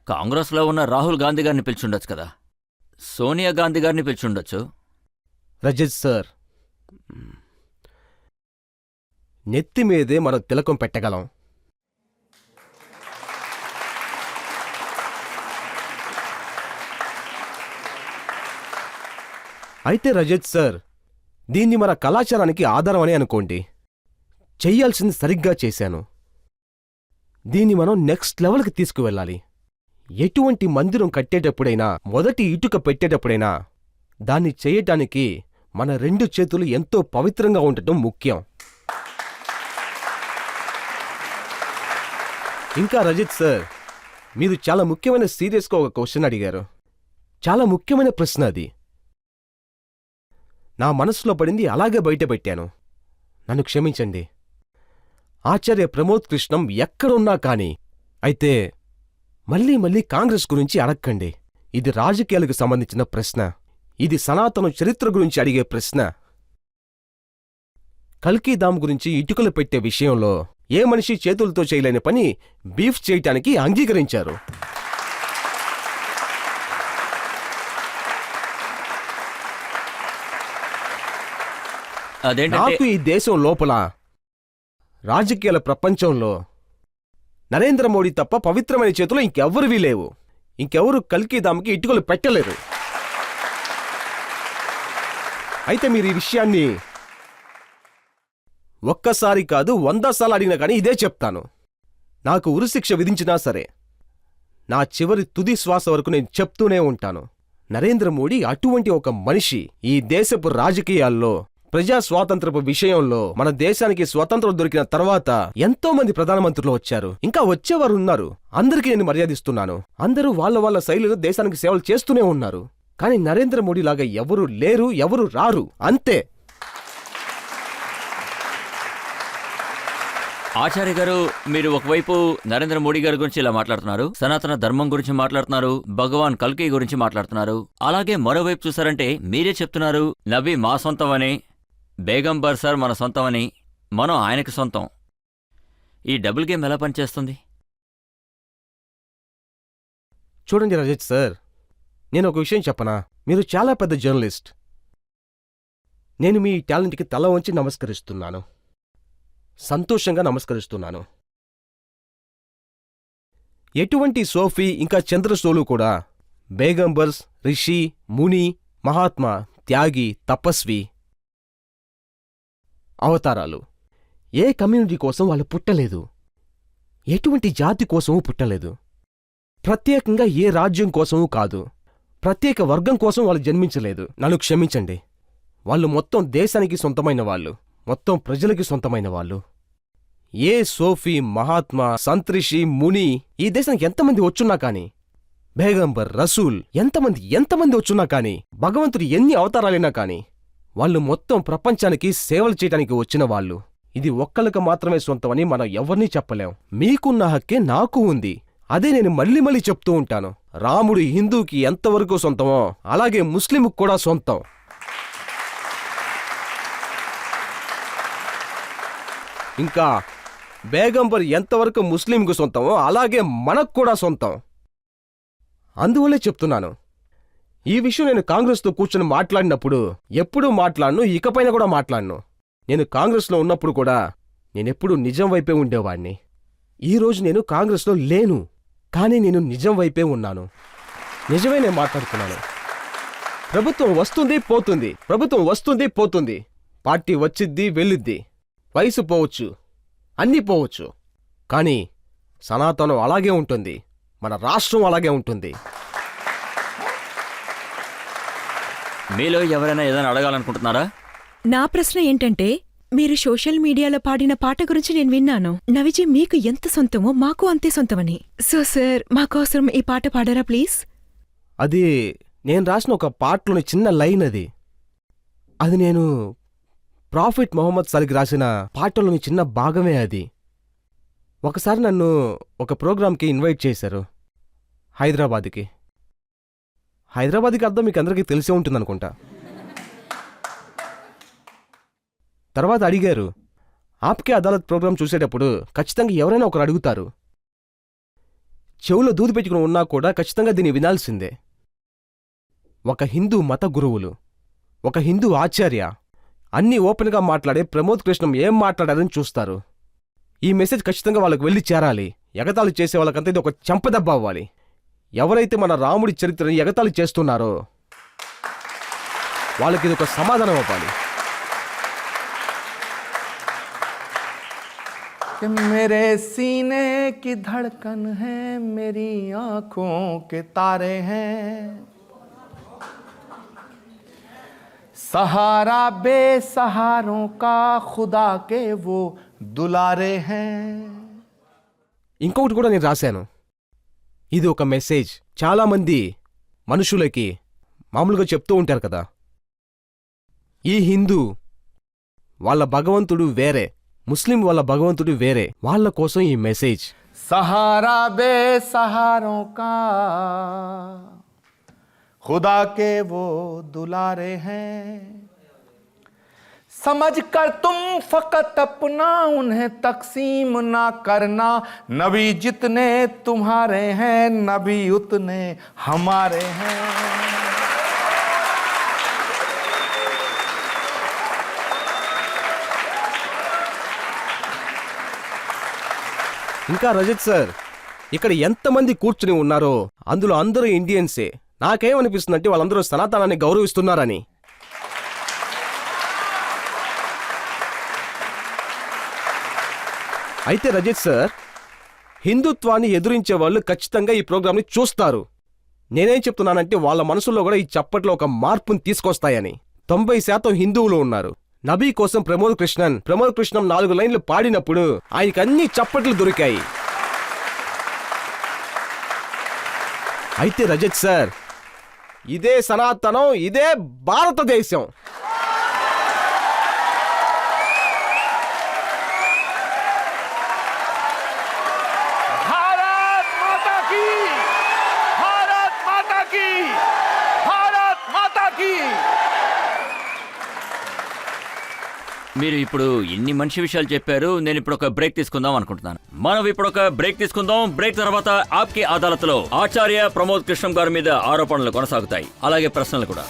కాంగ్రెస్లో ఉన్న రాహుల్ గాంధీ గారిని పిలిచుండొచ్చు కదా, సోనియా గాంధీ గారిని పిలిచుండొచ్చు. రజత్ సార్, నెత్తి మీదే మనం తిలకం పెట్టగలం. అయితే రజత్ సార్, దీన్ని మన కళాచారానికి ఆధారం అని అనుకోండి. చెయ్యాల్సింది సరిగ్గా చేశాను. దీన్ని మనం నెక్స్ట్ లెవెల్కి తీసుకువెళ్ళాలి. ఎటువంటి మందిరం కట్టేటప్పుడైనా, మొదటి ఇటుక పెట్టేటప్పుడైనా దాన్ని చేయటానికి మన 2 చేతులు ఎంతో పవిత్రంగా ఉండటం ముఖ్యం. ఇంకా రజత్ సార్, మీరు చాలా ముఖ్యమైన సీరియస్గా ఒక క్వశ్చన్ అడిగారు. చాలా ముఖ్యమైన ప్రశ్న అది. నా మనసులో పడింది అలాగే బయటపెట్టాను. నన్ను క్షమించండి. ఆచార్య ప్రమోద్ కృష్ణం ఎక్కడున్నా కాని అయితే మళ్ళీ మళ్ళీ కాంగ్రెస్ గురించి అడక్కండి. ఇది రాజకీయాలకు సంబంధించిన ప్రశ్న. ఇది సనాతన చరిత్ర గురించి అడిగే ప్రశ్న. కల్కీధామ్ గురించి ఇటుకలు పెట్టే విషయంలో ఏ మనిషి చేతులతో చేయలేని పని బీఫ్ చేయటానికి అంగీకరించారు. అదేంటంటే, నాకు ఈ దేశం లోపల, రాజకీయాల ప్రపంచంలో నరేంద్ర మోడీ తప్ప పవిత్రమైన చేతులు ఇంకెవ్వరివీ లేవు. ఇంకెవరు కల్కీధామ్కి ఇటుకలు పెట్టలేరు. అయితే మీరు ఈ విషయాన్ని ఒక్కసారి కాదు 100 సార్లు అడిగినా కానీ ఇదే చెప్తాను. నాకు ఉరిశిక్ష విధించినా సరే, నా చివరి తుది శ్వాస వరకు నేను చెప్తూనే ఉంటాను, నరేంద్ర మోడీ అటువంటి ఒక మనిషి ఈ దేశపు రాజకీయాల్లో, ప్రజా స్వాతంత్రపు విషయంలో మన దేశానికి స్వతంత్రం దొరికిన తర్వాత ఎంతో మంది ప్రధానమంత్రులు వచ్చారు, ఇంకా వచ్చేవారు ఉన్నారు. అందరికీ నేను మర్యాదిస్తున్నాను. అందరూ వాళ్ళ శైలిలో దేశానికి సేవలు చేస్తూనే ఉన్నారు. కానీ నరేంద్ర మోడీ లాగా ఎవరు లేరు, ఎవరు రారు, అంతే. ఆచార్య గారు, మీరు ఒకవైపు నరేంద్ర మోడీ గారి గురించి ఇలా మాట్లాడుతున్నారు, సనాతన ధర్మం గురించి మాట్లాడుతున్నారు, భగవాన్ కల్కి గురించి మాట్లాడుతున్నారు. అలాగే మరోవైపు చూసారంటే మీరే చెప్తున్నారు, నబీ మా సొంతం అని, బేగంబర్ సార్ మన సొంతం అని, మనం ఆయనకి సొంతం. ఈ డబుల్ గేమ్ ఎలా పనిచేస్తుంది? చూడండి రజత్ సార్, నేను ఒక విషయం చెప్పనా? మీరు చాలా పెద్ద జర్నలిస్ట్. నేను మీ టాలెంట్కి తల వంచి నమస్కరిస్తున్నాను, సంతోషంగా నమస్కరిస్తున్నాను. ఎటువంటి సోఫీ ఇంకా చంద్రసోలు కూడా బేగంబర్స్, రిషి, ముని, మహాత్మా, త్యాగి, తపస్వి, అవతారాలు. ఏ కమ్యూనిటీ కోసం వాళ్ళు పుట్టలేదు, ఎటువంటి జాతి కోసమూ పుట్టలేదు, ప్రత్యేకంగా ఏ రాజ్యం కోసమూ కాదు, ప్రత్యేక వర్గం కోసం వాళ్ళు జన్మించలేదు. నన్ను క్షమించండి, వాళ్ళు మొత్తం దేశానికి సొంతమైన వాళ్ళు, మొత్తం ప్రజలకి సొంతమైన వాళ్ళు. ఏ సోఫీ, మహాత్మా, సంత్రిషి, ముని ఈ దేశానికి ఎంతమంది వచ్చున్నా కాని, బేగంబర్, రసూల్ ఎంతమంది వచ్చున్నా కాని, భగవంతుడు ఎన్ని అవతారాలైనా కాని, వాళ్ళు మొత్తం ప్రపంచానికి సేవలు చేయటానికి వచ్చిన వాళ్ళు. ఇది ఒక్కళ్ళకి మాత్రమే సొంతమని మనం ఎవరినీ చెప్పలేం. మీకున్న హక్కే నాకు ఉంది. అదే నేను మళ్ళీ చెప్తూ ఉంటాను. రాముడు హిందూకి ఎంతవరకు సొంతమో అలాగే ముస్లింకు కూడా సొంతం. ఇంకా బేగంబర్ ఎంతవరకు ముస్లింకు సొంతమో అలాగే మనకు కూడా సొంతం. అందువల్లే చెప్తున్నాను, ఈ విషయం నేను కాంగ్రెస్తో కూర్చొని మాట్లాడినప్పుడు ఎప్పుడూ మాట్లాడను, ఇకపైన కూడా మాట్లాడను. నేను కాంగ్రెస్లో ఉన్నప్పుడు కూడా నేనెప్పుడూ నిజం వైపే ఉండేవాణ్ణి. ఈరోజు నేను కాంగ్రెస్లో లేను, కానీ నేను నిజం వైపే ఉన్నాను. నిజమే నేను మాట్లాడుతున్నాను. ప్రభుత్వం వస్తుంది పోతుంది, ప్రభుత్వం వస్తుంది పోతుంది, పార్టీ వచ్చిద్ది వెళ్ళిద్ది, వయసు పోవచ్చు, అన్నీ పోవచ్చు, కానీ సనాతనం అలాగే ఉంటుంది, మన రాష్ట్రం అలాగే ఉంటుంది. మీలో ఎవరైనా ఏదైనా అడగాలనుకుంటున్నారా? నా ప్రశ్న ఏంటంటే, మీరు సోషల్ మీడియాలో పాడిన పాట గురించి నేను విన్నాను. నవిజీ మీకు ఎంత సొంతమో మాకు అంతే సొంతమని. సో సార్, మాకోసం ఈ పాట పాడరా ప్లీజ్? అది నేను రాసిన ఒక పాటలోని చిన్న లైన్. అది నేను ప్రాఫిట్ మొహమ్మద్ సలీకి రాసిన పాటలోని చిన్న భాగమే అది. ఒకసారి నన్ను ఒక ప్రోగ్రాంకి ఇన్వైట్ చేశారు, హైదరాబాద్కి. హైదరాబాద్కి అర్థం మీకు అందరికీ తెలిసే ఉంటుందనుకుంటా. తర్వాత అడిగారు, ఆప్కే అదాలత్ ప్రోగ్రాం చూసేటప్పుడు ఖచ్చితంగా ఎవరైనా ఒకరు అడుగుతారు, చెవులో దూది పెట్టుకుని ఉన్నా కూడా ఖచ్చితంగా దీన్ని వినాల్సిందే. ఒక హిందూ మత గురువులు, ఒక హిందూ ఆచార్య అన్నీ ఓపెన్గా మాట్లాడే ప్రమోద్ కృష్ణం ఏం మాట్లాడారని చూస్తారు. ఈ మెసేజ్ ఖచ్చితంగా వాళ్ళకు వెళ్ళి చేరాలి. ఎగతాళి చేసే వాళ్ళకంతా ఇది ఒక చెంపదెబ్బ అవ్వాలి. ఎవరైతే మన రాముడి చరిత్రని ఎగతాళి చేస్తున్నారో వాళ్ళకి ఇది ఒక సమాధానం అవ్వాలి. कि मेरे सीने की धड़कन है, मेरी आंखों के तारे हैं, सहारा बेसहारों का खुदा के वो दुलारे हैं. ఇంకొకటి కూడా నేను రాశాను. ఇది ఒక మెసేజ్. చాలామంది మనుషులకి మామూలుగా చెప్తూ ఉంటారు కదా, ఈ హిందూ వాళ్ళ భగవంతుడు వేరే, ముస్లిం వాళ్ళ భగవంతుడు వేరే. వాళ్ళ కోసం ఈ మెసేజ్. सहारा बेसहारों का खुदा के वो दुलारे हैं, समझ कर तुम फकत अपना उन्हें तकसीम ना करना. नबी जितने तुम्हारे हैं, नबी उतने हमारे हैं. ఇంకా రజత్ సార్, ఇక్కడ ఎంతమంది కూర్చుని ఉన్నారో అందులో అందరూ ఇండియన్సే. నాకేమనిపిస్తుందంటే వాళ్ళందరూ సనాతనాన్ని గౌరవిస్తున్నారని. అయితే రజత్ సార్, హిందుత్వాన్ని ఎదురించే వాళ్ళు ఖచ్చితంగా ఈ ప్రోగ్రాంని చూస్తారు. నేనేం చెప్తున్నానంటే వాళ్ళ మనసుల్లో కూడా ఈ చప్పట్లో ఒక మార్పుని తీసుకొస్తాయని. 90% హిందువులు ఉన్నారు. నబీ కోసం ప్రమోద్ కృష్ణం 4 లైన్లు పాడినప్పుడు ఆయనకి అన్ని చప్పట్లు దొరికాయి. అయితే రజత్ సార్, ఇదే సనాతనం, ఇదే భారతదేశం. भारत माता की, भारत माता की, भारत माता की. మీరు ఇప్పుడు ఇన్ని మంచి విషయాలు చెప్పారు. నేను ఇప్పుడు ఒక బ్రేక్ తీసుకుందాం అనుకుంటున్నాను. మనం ఇప్పుడు ఒక బ్రేక్ తీసుకుందాం. బ్రేక్ తర్వాత ఆప్కే అదాలత్లో ఆచార్య ప్రమోద్ కృష్ణం గారి మీద ఆరోపణలు కొనసాగుతాయి, అలాగే ప్రశ్నలు కూడా.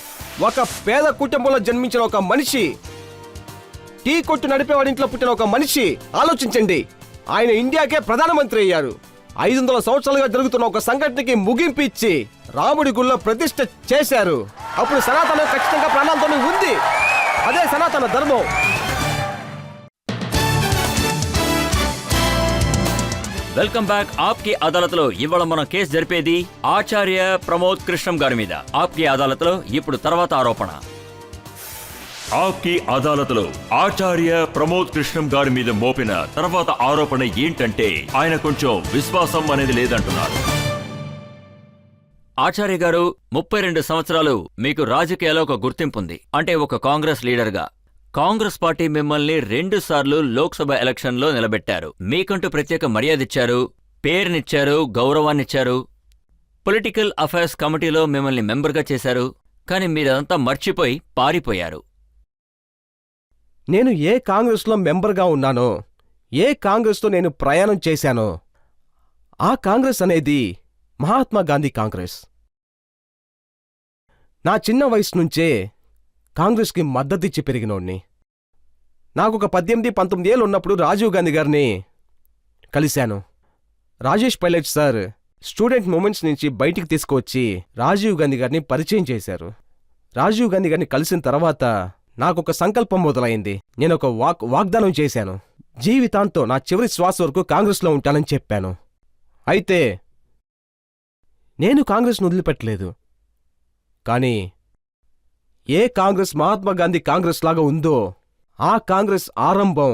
ఒక పేద కుటుంబంలో జన్మించిన ఒక మనిషి, టీ కొట్టు నడిపేవాడి ఇంట్లో పుట్టిన ఒక మనిషి. ఆలోచించండి, ఆయన ఇండియాకే ప్రధానమంత్రి అయ్యారు. 500 సంవత్సరాలుగా జరుగుతున్న ఒక సంఘటనకి ముగింపు ఇచ్చి రాముడి గుళ్ళో ప్రతిష్ఠ చేశారు. అప్పుడు సనాతనం ఖచ్చితంగా ప్రాణాలతోనే ఉంది. అదే సనాతన ధర్మం. Welcome back. ఆప్కే అదాలత్లో ఇవాళ మనం కేసు జరిపేది ఆచార్య ప్రమోద్ కృష్ణం గారి మీద. ఆప్కే అదాలత్లో ఇప్పుడు తర్వాత ఆరోపణ. ఆప్కి అదాలత్లో ఆచార్య ప్రమోద్ కృష్ణం గారి మీద మోపిన తర్వాత ఆరోపణ ఏంటంటే ఆయన కొంచెం విశ్వాసం అనేది లేదంటున్నారు. ఆచార్య గారు 32 సంవత్సరాలు మీకు రాజకీయాల్లో ఒక గుర్తింపుంది. అంటే ఒక కాంగ్రెస్ లీడర్గా కాంగ్రెస్ పార్టీ మిమ్మల్ని 2 సార్లు లోక్సభ ఎలక్షన్లో నిలబెట్టారు. మీకంటూ ప్రత్యేక మర్యాదిచ్చారు, పేరునిచ్చారు, గౌరవాన్నిచ్చారు. పొలిటికల్ అఫైర్స్ కమిటీలో మిమ్మల్ని మెంబర్గా చేశారు. కానీ మీరంతా మర్చిపోయి పారిపోయారు. నేను ఏ కాంగ్రెస్లో మెంబర్గా ఉన్నానో, ఏ కాంగ్రెస్తో నేను ప్రయాణం చేశానో, ఆ కాంగ్రెస్ అనేది మహాత్మా గాంధీ కాంగ్రెస్. నా చిన్న వయసు నుంచే కాంగ్రెస్కి మద్దతిచ్చి పెరిగినోడ్ని. నాకొక 18-19 ఏళ్ళు ఉన్నప్పుడు రాజీవ్ గాంధీ గారిని కలిశాను. Rajesh Pilot sir student movements నుంచి బయటికి తీసుకువచ్చి రాజీవ్ గాంధీ గారిని పరిచయం చేశారు. రాజీవ్ గాంధీ గారిని కలిసిన తర్వాత నాకొక సంకల్పం మొదలైంది. నేనొక వాగ్దానం చేశాను. జీవితాంతో నా చివరి శ్వాస వరకు కాంగ్రెస్లో ఉంటానని చెప్పాను. అయితే నేను కాంగ్రెస్ను వదిలిపెట్టలేదు. కానీ ఏ కాంగ్రెస్ మహాత్మా గాంధీ కాంగ్రెస్ లాగా ఉందో ఆ కాంగ్రెస్ ఆరంభం,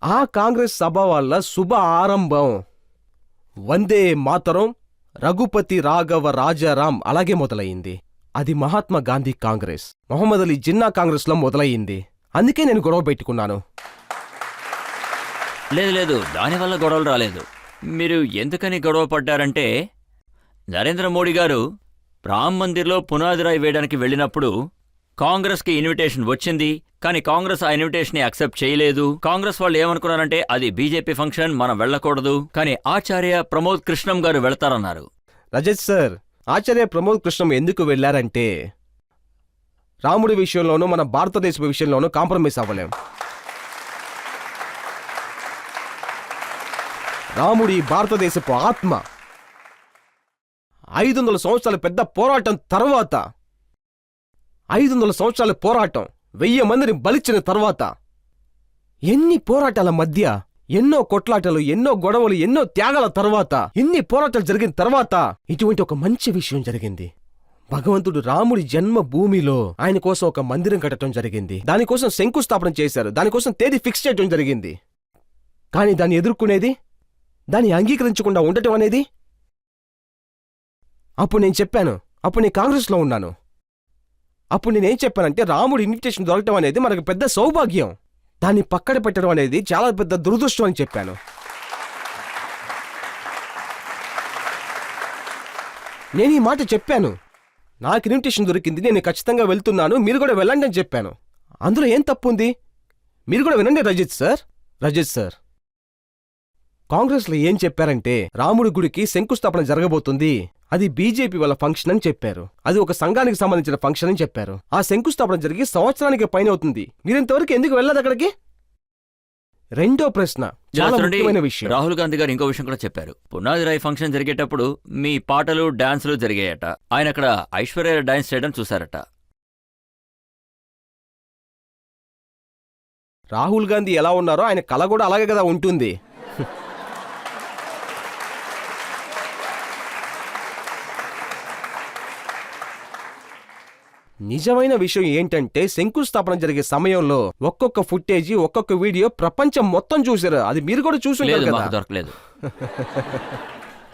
ఆ కాంగ్రెస్ సభ వల్ల శుభ ఆరంభం వందే మాతరం, రఘుపతి రాఘవ రాజారాం అలాగే మొదలయ్యింది. అది మహాత్మా గాంధీ కాంగ్రెస్, మొహమ్మద్ అలీ జిన్నా కాంగ్రెస్లో మొదలయ్యింది. అందుకే నేను గొడవ పెట్టుకున్నాను. లేదు, దానివల్ల గొడవలు రాలేదు. మీరు ఎందుకని గొడవ పడ్డారంటే, నరేంద్ర మోడీ గారు రామ్ మందిర్లో పునాదిరాయి వేయడానికి వెళ్ళినప్పుడు కాంగ్రెస్కి ఇన్విటేషన్ వచ్చింది. కానీ కాంగ్రెస్ ఆ ఇన్విటేషన్ యాక్సెప్ట్ చేయలేదు. కాంగ్రెస్ వాళ్ళు ఏమనుకున్నారంటే అది బీజేపీ ఫంక్షన్, మనం వెళ్ళకూడదు. కానీ ఆచార్య ప్రమోద్ కృష్ణం గారు వెళతారన్నారు. రజత్ సార్, ఆచార్య ప్రమోద్ కృష్ణం ఎందుకు వెళ్లారంటే, రాముడి విషయంలోనూ మన భారతదేశ విషయంలోనూ కాంప్రమైజ్ అవ్వలేం. రాముడి భారతదేశపు ఆత్మ. 500 సంవత్సరాల పెద్ద పోరాటం తర్వాత, 500 సంవత్సరాల పోరాటం, 1000 మందిని బలిచ్చిన తర్వాత, ఎన్ని పోరాటాల మధ్య, ఎన్నో కొట్లాటలు, ఎన్నో గొడవలు, ఎన్నో త్యాగాల తర్వాత, ఇన్ని పోరాటాలు జరిగిన తర్వాత ఇటువంటి ఒక మంచి విషయం జరిగింది. భగవంతుడు రాముడి జన్మ భూమిలో ఆయన కోసం ఒక మందిరం కట్టడం జరిగింది. దానికోసం శంకుస్థాపన చేశారు. దానికోసం తేదీ ఫిక్స్ చేయడం జరిగింది. కానీ దాన్ని ఎదుర్కొనేది, దాన్ని అంగీకరించకుండా ఉండటం అనేది, అప్పుడు నేను చెప్పాను, అప్పుడు నేను కాంగ్రెస్లో ఉన్నాను. అప్పుడు నేనేం చెప్పానంటే, రాముడి ఇన్విటేషన్ దొరకటం అనేది మనకు పెద్ద సౌభాగ్యం, దాన్ని పక్కన పెట్టడం అనేది చాలా పెద్ద దురదృష్టం అని చెప్పాను. నేను ఈ మాట చెప్పాను. నాకు ఇన్విటేషన్ దొరికింది, నేను ఖచ్చితంగా వెళ్తున్నాను, మీరు కూడా వెళ్ళండి అని చెప్పాను. అందులో ఏం తప్పు ఉంది? మీరు కూడా వినండి రజిత్ సార్, కాంగ్రెస్లో ఏం చెప్పారంటే, రాముడి గుడికి శంకుస్థాపన జరగబోతుంది, అది బీజేపీ వాళ్ళ ఫంక్షన్ అని చెప్పారు. అది ఒక సంఘానికి సంబంధించిన ఫంక్షన్ అని చెప్పారు. ఆ శంకుస్థాపన జరిగి సంవత్సరానికి పైన అవుతుంది. మీరింతవరకు ఎందుకు వెళ్ళదు అక్కడికి? రెండో ప్రశ్న, చాలా ముఖ్యమైన విషయం. రాహుల్ గాంధీ గారు ఇంకో విషయం కూడా చెప్పారు. పునాదిరాయి ఫంక్షన్ జరిగేటప్పుడు మీ పాటలు, డాన్సులు జరిగాయట. ఆయన అక్కడ ఐశ్వర్య డాన్స్ చేయడం చూశారట. రాహుల్ గాంధీ ఎలా ఉన్నారో ఆయన కళ కూడా అలాగే కదా ఉంటుంది. నిజమైన విషయం ఏంటంటే, శంకుస్థాపన జరిగే సమయంలో ఒక్కొక్క ఫుటేజీ, ఒక్కొక్క వీడియో ప్రపంచం మొత్తం చూశారు. అది మీరు కూడా చూసుంటారు కదా. దొరకలేదు.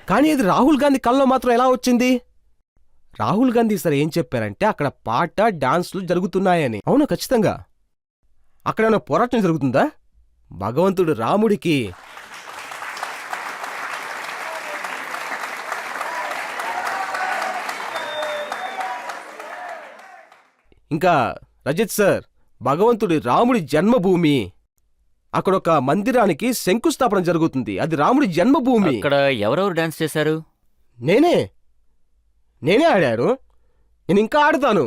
కానీ ఇది రాహుల్ గాంధీ కళ్ళలో మాత్రం ఎలా వచ్చింది? రాహుల్ గాంధీ సార్ ఏం చెప్పారంటే, అక్కడ పాట, డాన్సులు జరుగుతున్నాయని. అవును, ఖచ్చితంగా. అక్కడ ఏమైనా పోరాటం జరుగుతుందా? భగవంతుడు రాముడికి ఇంకా రజత్ సార్, భగవంతుడి రాముడి జన్మభూమి, అక్కడొక మందిరానికి శంకుస్థాపన జరుగుతుంది. అది రాముడి జన్మభూమి. అక్కడ ఎవరెవరు డాన్స్ చేశారు? నేనే ఆడాను. నేను ఇంకా ఆడతాను.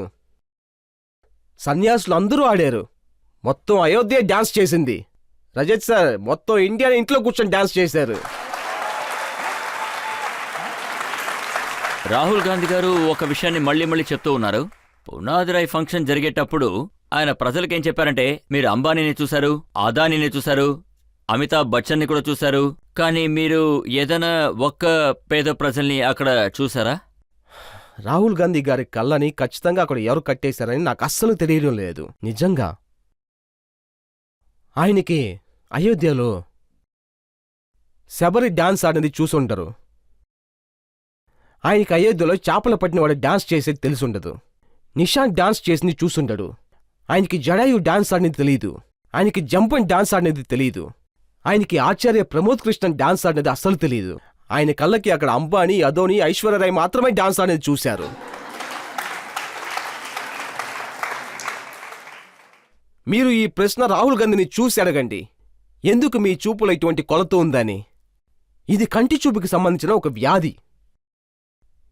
సన్యాసులు అందరూ ఆడారు. మొత్తం అయోధ్య డాన్స్ చేసింది. రజత్ సార్, మొత్తం ఇండియాని ఇంట్లో కూర్చొని డాన్స్ చేశారు. రాహుల్ గాంధీ గారు ఒక విషయాన్ని మళ్ళీ చెప్తూ ఉన్నారు. పునాదిరాయ్ ఫంక్షన్ జరిగేటప్పుడు ఆయన ప్రజలకేం చెప్పారంటే, మీరు అంబానీని చూశారు, అదానీని చూశారు, అమితాబ్ బచ్చన్ని కూడా చూశారు, కానీ మీరు ఏదైనా ఒక్క పేద ప్రజల్ని అక్కడ చూసారా? రాహుల్ గాంధీ గారి కళ్ళని ఖచ్చితంగా అక్కడ ఎవరు కట్టేశారని నాకు అస్సలు తెలియడం లేదు. నిజంగా ఆయనకి అయోధ్యలో శబరి డాన్స్ ఆడినది చూసుంటారు. ఆయనకి అయోధ్యలో చేపలు పట్టిన వాడు డాన్స్ చేసేది తెలుసుండదు. నిషాంత్ డాన్స్ చేసింది చూసుండడు. ఆయనకి జడాయు డాన్స్ ఆడినది తెలీదు. ఆయనకి జంపన్ డాన్స్ ఆడినది తెలీదు. ఆయనకి ఆచార్య ప్రమోద్ కృష్ణన్ డాన్స్ ఆడినది అస్సలు తెలీదు. ఆయన కళ్ళకి అక్కడ అంబానీ, అదోని, ఐశ్వర్యరాయ్ మాత్రమే డాన్స్ అనేది చూశారు. మీరు ఈ ప్రశ్న రాహుల్ గాంధీని చూసి అడగండి, ఎందుకు మీ చూపులో ఇటువంటి కొలత ఉందని. ఇది కంటి చూపుకి సంబంధించిన ఒక వ్యాధి.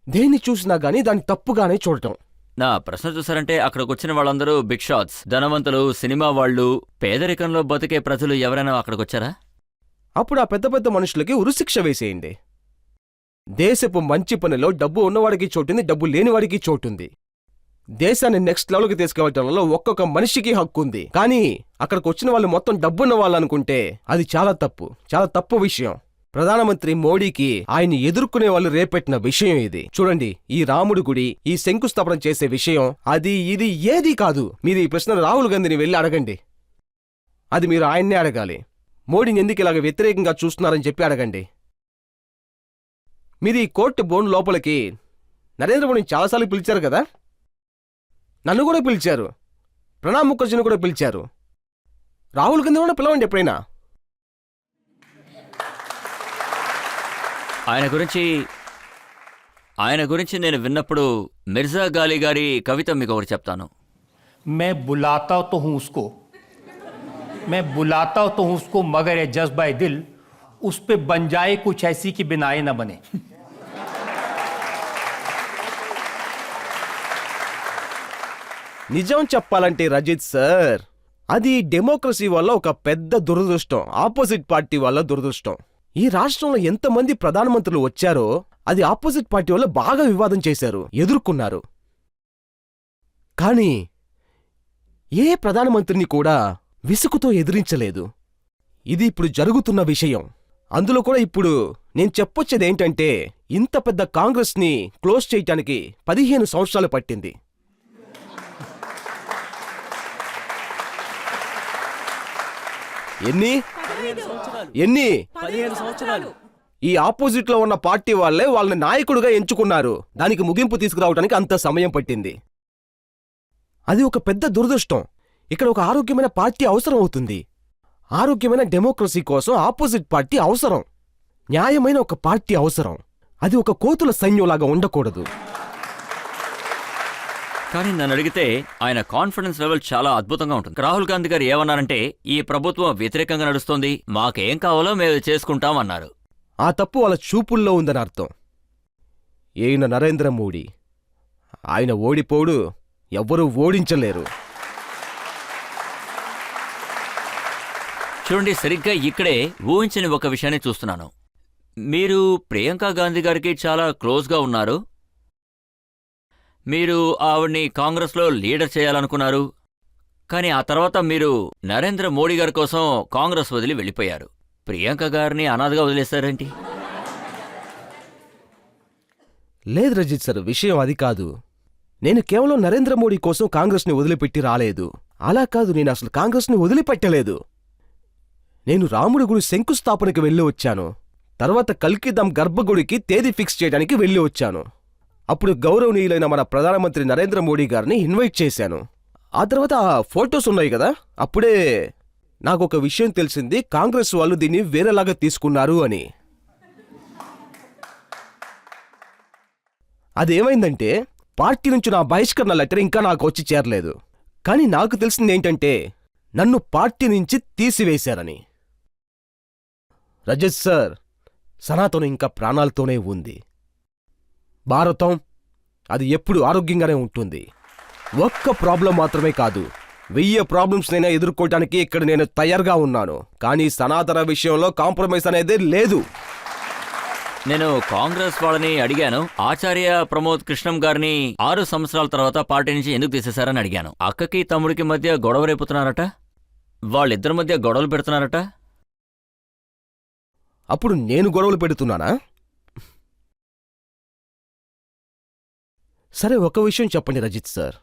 దేన్ని చూసినా గానీ దాన్ని తప్పుగానే చూడటం. నా ప్రశ్న చూసారంటే అక్కడికి వచ్చిన వాళ్ళందరూ బిగ్ షాట్స్, ధనవంతులు, సినిమా వాళ్ళు, పేదరికంలో బతికే ప్రజలు ఎవరైనా అక్కడికి వచ్చారా? అప్పుడు ఆ పెద్ద పెద్ద మనుషులకి ఉరిశిక్ష వేసేయండి. దేశపు మంచి పనిలో డబ్బు ఉన్నవాడికి చోటుంది, డబ్బు లేనివాడికి చోటుంది. దేశాన్ని నెక్స్ట్ లెవెల్కి తీసుకెళ్లటంలో ఒక్కొక్క మనిషికి హక్కు ఉంది. కానీ అక్కడికి వచ్చిన వాళ్ళు మొత్తం డబ్బున్న వాళ్ళు అనుకుంటే అది చాలా తప్పు, చాలా తప్పు విషయం. ప్రధానమంత్రి మోడీకి ఆయన ఎదుర్కొనే వాళ్ళు రేపెట్టిన విషయం ఇది. చూడండి, ఈ రాముడి గుడి, ఈ శంకుస్థాపన చేసే విషయం అది ఇది ఏదీ కాదు. మీరు ఈ ప్రశ్న రాహుల్ గాంధీని వెళ్ళి అడగండి. అది మీరు ఆయన్నే అడగాలి. మోడీని ఎందుకు ఇలాగ వ్యతిరేకంగా చూస్తున్నారని చెప్పి అడగండి. మీరు ఈ కోర్టు బోన్ లోపలికి నరేంద్ర మోడీని చాలాసార్లు పిలిచారు కదా, నన్ను కూడా పిలిచారు, ప్రణబ్ ముఖర్జీని కూడా పిలిచారు. రాహుల్ గాంధీ కూడా పిలవండి ఎప్పుడైనా. ఆయన గురించి నేను విన్నప్పుడు మిర్జా గాలి గారి కవిత మీకు ఒకటి చెప్తాను. मैं बुलाता तो हूं उसको मगर ये जज्बा दिल उस पे बन जाए कुछ ऐसी की बिनाए न बने. నిజం చెప్పాలంటే రజిత్ సార్, అది డెమోక్రసీ వల్ల ఒక పెద్ద దురదృష్టం, ఆపోజిట్ పార్టీ వల్ల దురదృష్టం. ఈ రాష్ట్రంలో ఎంతమంది ప్రధానమంత్రులు వచ్చారో అది ఆపోజిట్ పార్టీ వల్ల బాగా వివాదం చేశారు, ఎదుర్కొన్నారు. కానీ ఏ ప్రధానమంత్రిని కూడా విసుగుతో ఎదిరించలేదు. ఇది ఇప్పుడు జరుగుతున్న విషయం. అందులో కూడా ఇప్పుడు నేను చెప్పొచ్చేదేంటంటే, ఇంత పెద్ద కాంగ్రెస్ని క్లోజ్ చేయటానికి 15 సంవత్సరాలు పట్టింది. ఎన్ని 15 సంవత్సరాలు. ఈ ఆపోజిట్లో ఉన్న పార్టీ వాళ్లే వాళ్ళని నాయకుడిగా ఎంచుకున్నారు. దానికి ముగింపు తీసుకురావడానికి అంత సమయం పట్టింది. అది ఒక పెద్ద దురదృష్టం. ఇక్కడ ఒక ఆరోగ్యమైన పార్టీ అవసరం అవుతుంది. ఆరోగ్యమైన డెమోక్రసీ కోసం ఆపోజిట్ పార్టీ అవసరం. న్యాయమైన ఒక పార్టీ అవసరం. అది ఒక కోతుల సైన్యంలాగా ఉండకూడదు. కానీ నన్ను అడిగితే ఆయన కాన్ఫిడెన్స్ లెవెల్ చాలా అద్భుతంగా ఉంటుంది. రాహుల్ గాంధీ గారు ఏమన్నారంటే, ఈ ప్రభుత్వం వ్యతిరేకంగా నడుస్తోంది, మాకేం కావాలో మేము చేసుకుంటామన్నారు. ఆ తప్పు వాళ్ళ చూపుల్లో ఉందని అర్థం. ఈయన నరేంద్ర మోడీ, ఆయన ఓడిపోడు, ఎవ్వరూ ఓడించలేరు. చూడండి, సరిగ్గా ఇక్కడే ఊహించని ఒక విషయాన్ని చూస్తున్నాను. మీరు ప్రియాంక గాంధీ గారికి చాలా క్లోజ్గా ఉన్నారు. మీరు ఆవిడ్ని కాంగ్రెస్లో లీడర్ చేయాలనుకున్నారు. కానీ ఆ తర్వాత మీరు నరేంద్ర మోడీ గారి కోసం కాంగ్రెస్ వదిలి వెళ్ళిపోయారు. ప్రియాంక గారిని అనాథగా వదిలేశారేంటి? లేదు రజిత్ సార్, విషయం అది కాదు. నేను కేవలం నరేంద్ర మోడీ కోసం కాంగ్రెస్ని వదిలిపెట్టి రాలేదు. అలా కాదు, నేను అసలు కాంగ్రెస్ని వదిలిపెట్టలేదు. నేను రాముడి గుడి శంకుస్థాపనకి వెళ్ళి వచ్చాను. తర్వాత కల్కిదం గర్భగుడికి తేదీ ఫిక్స్ చేయడానికి వెళ్ళి వచ్చాను. అప్పుడు గౌరవనీయులైన మన ప్రధానమంత్రి నరేంద్ర మోడీ గారిని ఇన్వైట్ చేశాను. ఆ తర్వాత ఫొటోస్ ఉన్నాయి కదా, అప్పుడే నాకొక విషయం తెలిసింది, కాంగ్రెస్ వాళ్ళు దీన్ని వేరేలాగా తీసుకున్నారు అని. అదేమైందంటే, పార్టీ నుంచి నా బహిష్కరణ లెటర్ ఇంకా నాకు వచ్చి చేరలేదు. కానీ నాకు తెలిసిందేంటంటే, నన్ను పార్టీ నుంచి తీసివేశారని. రజత్ సార్, సనాతనం ఇంకా ప్రాణాలతోనే ఉంది. భారతం అది ఎప్పుడు ఆరోగ్యంగానే ఉంటుంది. ఒక్క ప్రాబ్లం మాత్రమే కాదు, 1000 ప్రాబ్లమ్స్నైనా ఎదుర్కోవటానికి ఇక్కడ నేను తయారుగా ఉన్నాను. కానీ సనాతన విషయంలో కాంప్రమైజ్ అనేది లేదు. నేను కాంగ్రెస్ వాళ్ళని అడిగాను, ఆచార్య ప్రమోద్ కృష్ణం గారిని 6 సంవత్సరాల తర్వాత పార్టీ నుంచి ఎందుకు తీసేశారని అడిగాను. అక్కకి తమ్ముడికి మధ్య గొడవ రేపుతున్నారట, వాళ్ళిద్దరి మధ్య గొడవలు పెడుతున్నారట. అప్పుడు నేను గొడవలు పెడుతున్నానా? సరే ఒక విషయం చెప్పండి రజిత్ సార్,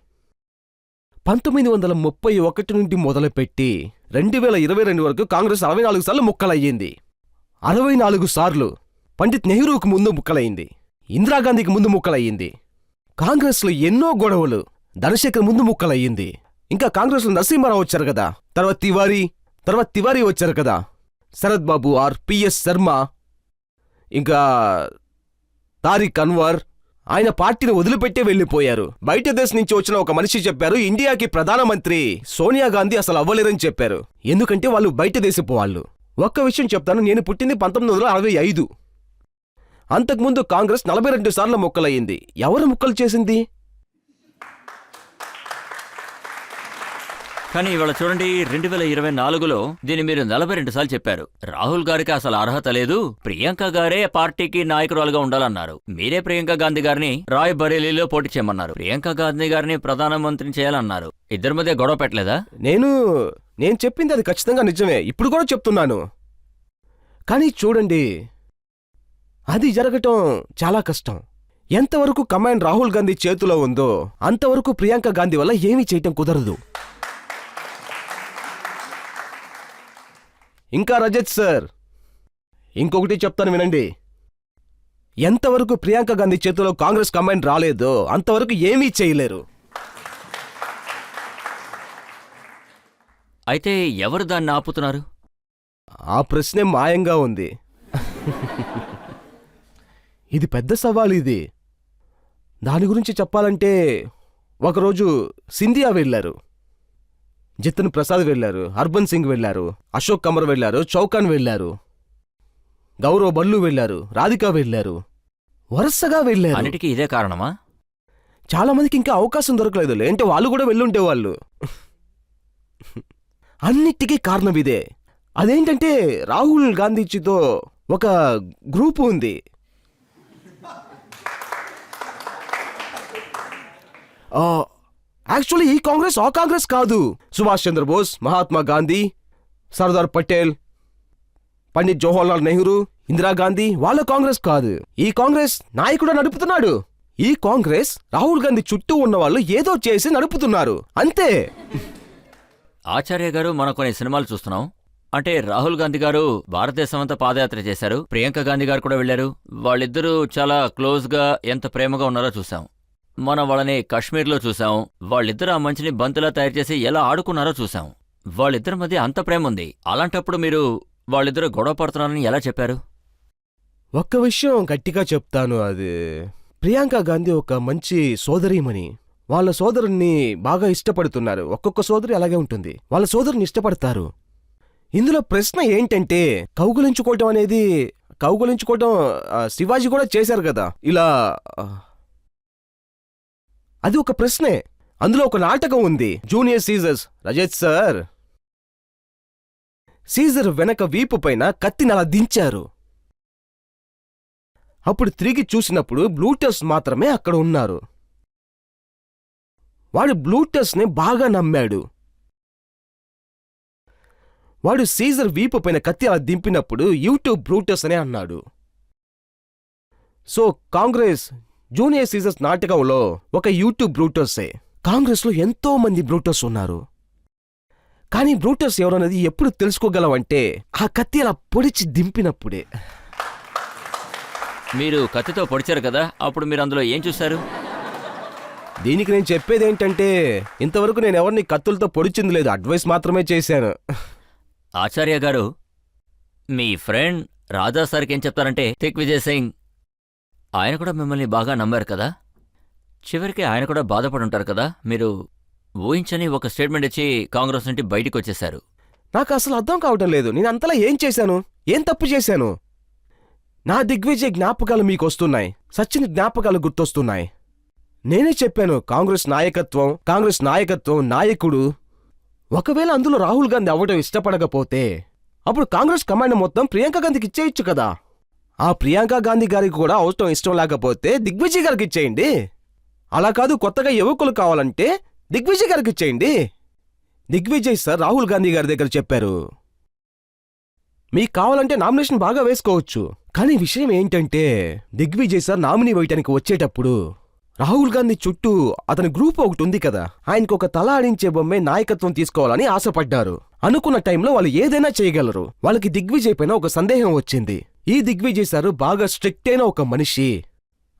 1931 నుండి మొదలుపెట్టి 2022 వరకు కాంగ్రెస్ 64 సార్లు ముక్కలయ్యింది. 64 సార్లు పండిత్ నెహ్రూకు ముందు ముక్కలయ్యింది, ఇందిరాగాంధీకి ముందు ముక్కలయ్యింది. కాంగ్రెస్లో ఎన్నో గొడవలు, ధనశేఖర్ ముందు ముక్కలయ్యింది. ఇంకా కాంగ్రెస్లో నరసింహారావు వచ్చారు కదా, తర్వాత తివారీ వచ్చారు కదా, శరద్ బాబు ఆర్ పిఎస్ శర్మ, ఇంకా తారిక్ అన్వర్. ఆయన పార్టీని వదిలిపెట్టే వెళ్లిపోయారు. బయట దేశం నుంచి వచ్చిన ఒక మనిషి చెప్పారు, ఇండియాకి ప్రధానమంత్రి సోనియా గాంధీ అసలు అవ్వలేరని చెప్పారు. ఎందుకంటే వాళ్ళు బయట దేశపు వాళ్ళు. ఒక్క విషయం చెప్తాను, నేను పుట్టింది 1965. అంతకుముందు కాంగ్రెస్ 42 సార్లు ముక్కలయ్యింది. ఎవరు ముక్కలు చేసింది? కానీ ఇవాళ చూడండి, 2024లో దీన్ని మీరు 42 సార్లు చెప్పారు. రాహుల్ గారికి అసలు అర్హత లేదు, ప్రియాంక గారే పార్టీకి నాయకురాలుగా ఉండాలన్నారు. మీరే ప్రియాంక గాంధీ గారిని రాయ్ బరేలీలో పోటీ చేయమన్నారు, ప్రియాంక గాంధీ గారిని ప్రధానమంత్రిని చేయాలన్నారు. ఇద్దరి మధ్య గొడవ పెట్టలేదా? నేను చెప్పింది అది ఖచ్చితంగా నిజమే, ఇప్పుడు కూడా చెప్తున్నాను. కానీ చూడండి, అది జరగటం చాలా కష్టం. ఎంతవరకు కమాండ్ రాహుల్ గాంధీ చేతిలో ఉందో అంతవరకు ప్రియాంక గాంధీ వల్ల ఏమీ చేయటం కుదరదు. ఇంకా రజత్ సార్, ఇంకొకటి చెప్తాను వినండి. ఎంతవరకు ప్రియాంక గాంధీ చేతిలో కాంగ్రెస్ కమాండ్ రాలేదో అంతవరకు ఏమీ చేయలేరు. అయితే ఎవరు దాన్ని ఆపుతున్నారు? ఆ ప్రశ్నే మాయంగా ఉంది. ఇది పెద్ద సవాల్. ఇది దాని గురించి చెప్పాలంటే ఒకరోజు సింధియా వెళ్లారు, జితన్ ప్రసాద్ వెళ్లారు, హర్బన్ సింగ్ వెళ్లారు, అశోక్ కమర్ వెళ్లారు, చౌకాన్ వెళ్లారు, గౌరవ్ బల్లు వెళ్లారు, రాధికా వెళ్లారు, వరుసగా వెళ్లారు. అన్నిటికీ ఇదే కారణమా? చాలా మందికి ఇంకా అవకాశం దొరకలేదు, లేంటే వాళ్ళు కూడా వెళ్ళుండేవాళ్ళు. అన్నిటికీ కారణం ఇదే. అదేంటంటే రాహుల్ గాంధీజీతో ఒక గ్రూపు ఉంది. యాక్చువల్లీ ఈ కాంగ్రెస్ ఆ కాంగ్రెస్ కాదు. సుభాష్ చంద్రబోస్, మహాత్మా గాంధీ, సర్దార్ పటేల్, పండిత్ జవహర్లాల్ నెహ్రూ, ఇందిరాగాంధీ వాళ్ళ కాంగ్రెస్ కాదు. ఈ కాంగ్రెస్ నాయకుడు నడుపుతున్నాడు. ఈ కాంగ్రెస్ రాహుల్ గాంధీ చుట్టూ ఉన్న వాళ్ళు ఏదో చేసి నడుపుతున్నారు, అంతే. ఆచార్య గారు, మనం కొన్ని సినిమాలు చూస్తున్నాం. అంటే రాహుల్ గాంధీ గారు భారతదేశం అంతా పాదయాత్ర చేశారు, ప్రియాంక గాంధీ గారు కూడా వెళ్లారు. వాళ్ళిద్దరూ చాలా క్లోజ్గా ఎంత ప్రేమగా ఉన్నారో చూసాం. మనం వాళ్ళని కాశ్మీర్లో చూసాం. వాళ్ళిద్దరూ ఆ మంచిని బంతులా తయారు చేసి ఎలా ఆడుకున్నారో చూసాం. వాళ్ళిద్దరి మధ్య అంత ప్రేమ ఉంది. అలాంటప్పుడు మీరు వాళ్ళిద్దరూ గొడవ పడుతున్నారని ఎలా చెప్పారు? ఒక్క విషయం గట్టిగా చెప్తాను, అది ప్రియాంక గాంధీ ఒక మంచి సోదరీమణి. వాళ్ళ సోదరుణ్ణి బాగా ఇష్టపడుతున్నారు. ఒక్కొక్క సోదరి అలాగే ఉంటుంది, వాళ్ళ సోదరుని ఇష్టపడతారు. ఇందులో ప్రశ్న ఏంటంటే కౌగులించుకోవటం శివాజీ కూడా చేశారు కదా ఇలా. అది ఒక ప్రశ్నే. అందులో ఒక నాటకం ఉంది, junior Caesars. Rajat sir, Caesar వెనక వీపు పైన కత్తిని అలా దించారు. అప్పుడు తిరిగి చూసినప్పుడు బ్లూటస్ మాత్రమే అక్కడ ఉన్నారు. వాడు బ్లూటస్ని బాగా నమ్మాడు. వాడు సీజర్ వీపు పైన కత్తి అలా దింపినప్పుడు యూట్యూబ్ బ్రూటస్ అనే అన్నాడు. సో కాంగ్రెస్ జూనియర్ సీజర్స్ నాటకంలో ఒక యూట్యూబ్ బ్రూటర్సే. కాంగ్రెస్లో ఎంతో మంది బ్రూటర్స్ ఉన్నారు. కానీ బ్రూటర్స్ ఎవరన్నది ఎప్పుడు తెలుసుకోగలవంటే ఆ కత్తి అలా పొడిచి దింపినప్పుడే. మీరు కత్తితో పొడిచారు కదా, అప్పుడు మీరు అందులో ఏం చూశారు? దీనికి నేను చెప్పేదేంటంటే, ఇంతవరకు నేను ఎవరిని కత్తులతో పొడిచింది లేదు, అడ్వైస్ మాత్రమే చేశాను. ఆచార్య గారు, మీ ఫ్రెండ్ రాజా సార్కి ఏం చెప్తారంటే, దిగ్విజయ్ సింగ్ ఆయన కూడా మిమ్మల్ని బాగా నమ్మారు కదా, చివరికి ఆయన కూడా బాధపడుంటారు కదా. మీరు ఊహించని ఒక స్టేట్మెంట్ ఇచ్చి కాంగ్రెస్ నుండి బయటికి వచ్చేశారు. నాకు అసలు అర్థం కావటం లేదు, నేను అంతలా ఏం చేశాను, ఏం తప్పు చేశాను? నా దిగ్విజయ్ జ్ఞాపకాలు మీకు వస్తున్నాయి, సచిన్ జ్ఞాపకాలు గుర్తొస్తున్నాయి. నేనే చెప్పాను, కాంగ్రెస్ నాయకత్వం నాయకుడు. ఒకవేళ అందులో రాహుల్ గాంధీ అవ్వడం ఇష్టపడకపోతే అప్పుడు కాంగ్రెస్ కమాండ్ మొత్తం ప్రియాంక గాంధీకి ఇచ్చేయచ్చు కదా. ఆ ప్రియాంక గాంధీ గారికి కూడా అవసరం ఇష్టం లేకపోతే దిగ్విజయ్ గారికి ఇచ్చేయండి. అలా కాదు, కొత్తగా యువకులు కావాలంటే దిగ్విజయ్ గారికి ఇచ్చేయండి. దిగ్విజయ్ సార్ రాహుల్ గాంధీ గారి దగ్గర చెప్పారు, మీకు కావాలంటే నామినేషన్ బాగా వేసుకోవచ్చు. కానీ విషయం ఏంటంటే దిగ్విజయ్ సార్ నామినీ వేయటానికి వచ్చేటప్పుడు రాహుల్ గాంధీ చుట్టూ అతని గ్రూప్ ఒకటి ఉంది కదా, ఆయనకు ఒక తల ఆడించే బొమ్మే నాయకత్వం తీసుకోవాలని ఆశపడ్డారు. అనుకున్న టైంలో వాళ్ళు ఏదైనా చేయగలరు. వాళ్ళకి దిగ్విజయ్ పైన ఒక సందేహం వచ్చింది. ఈ దిగ్విజయ్ సారు బాగా స్ట్రిక్ట్ అయిన ఒక మనిషి.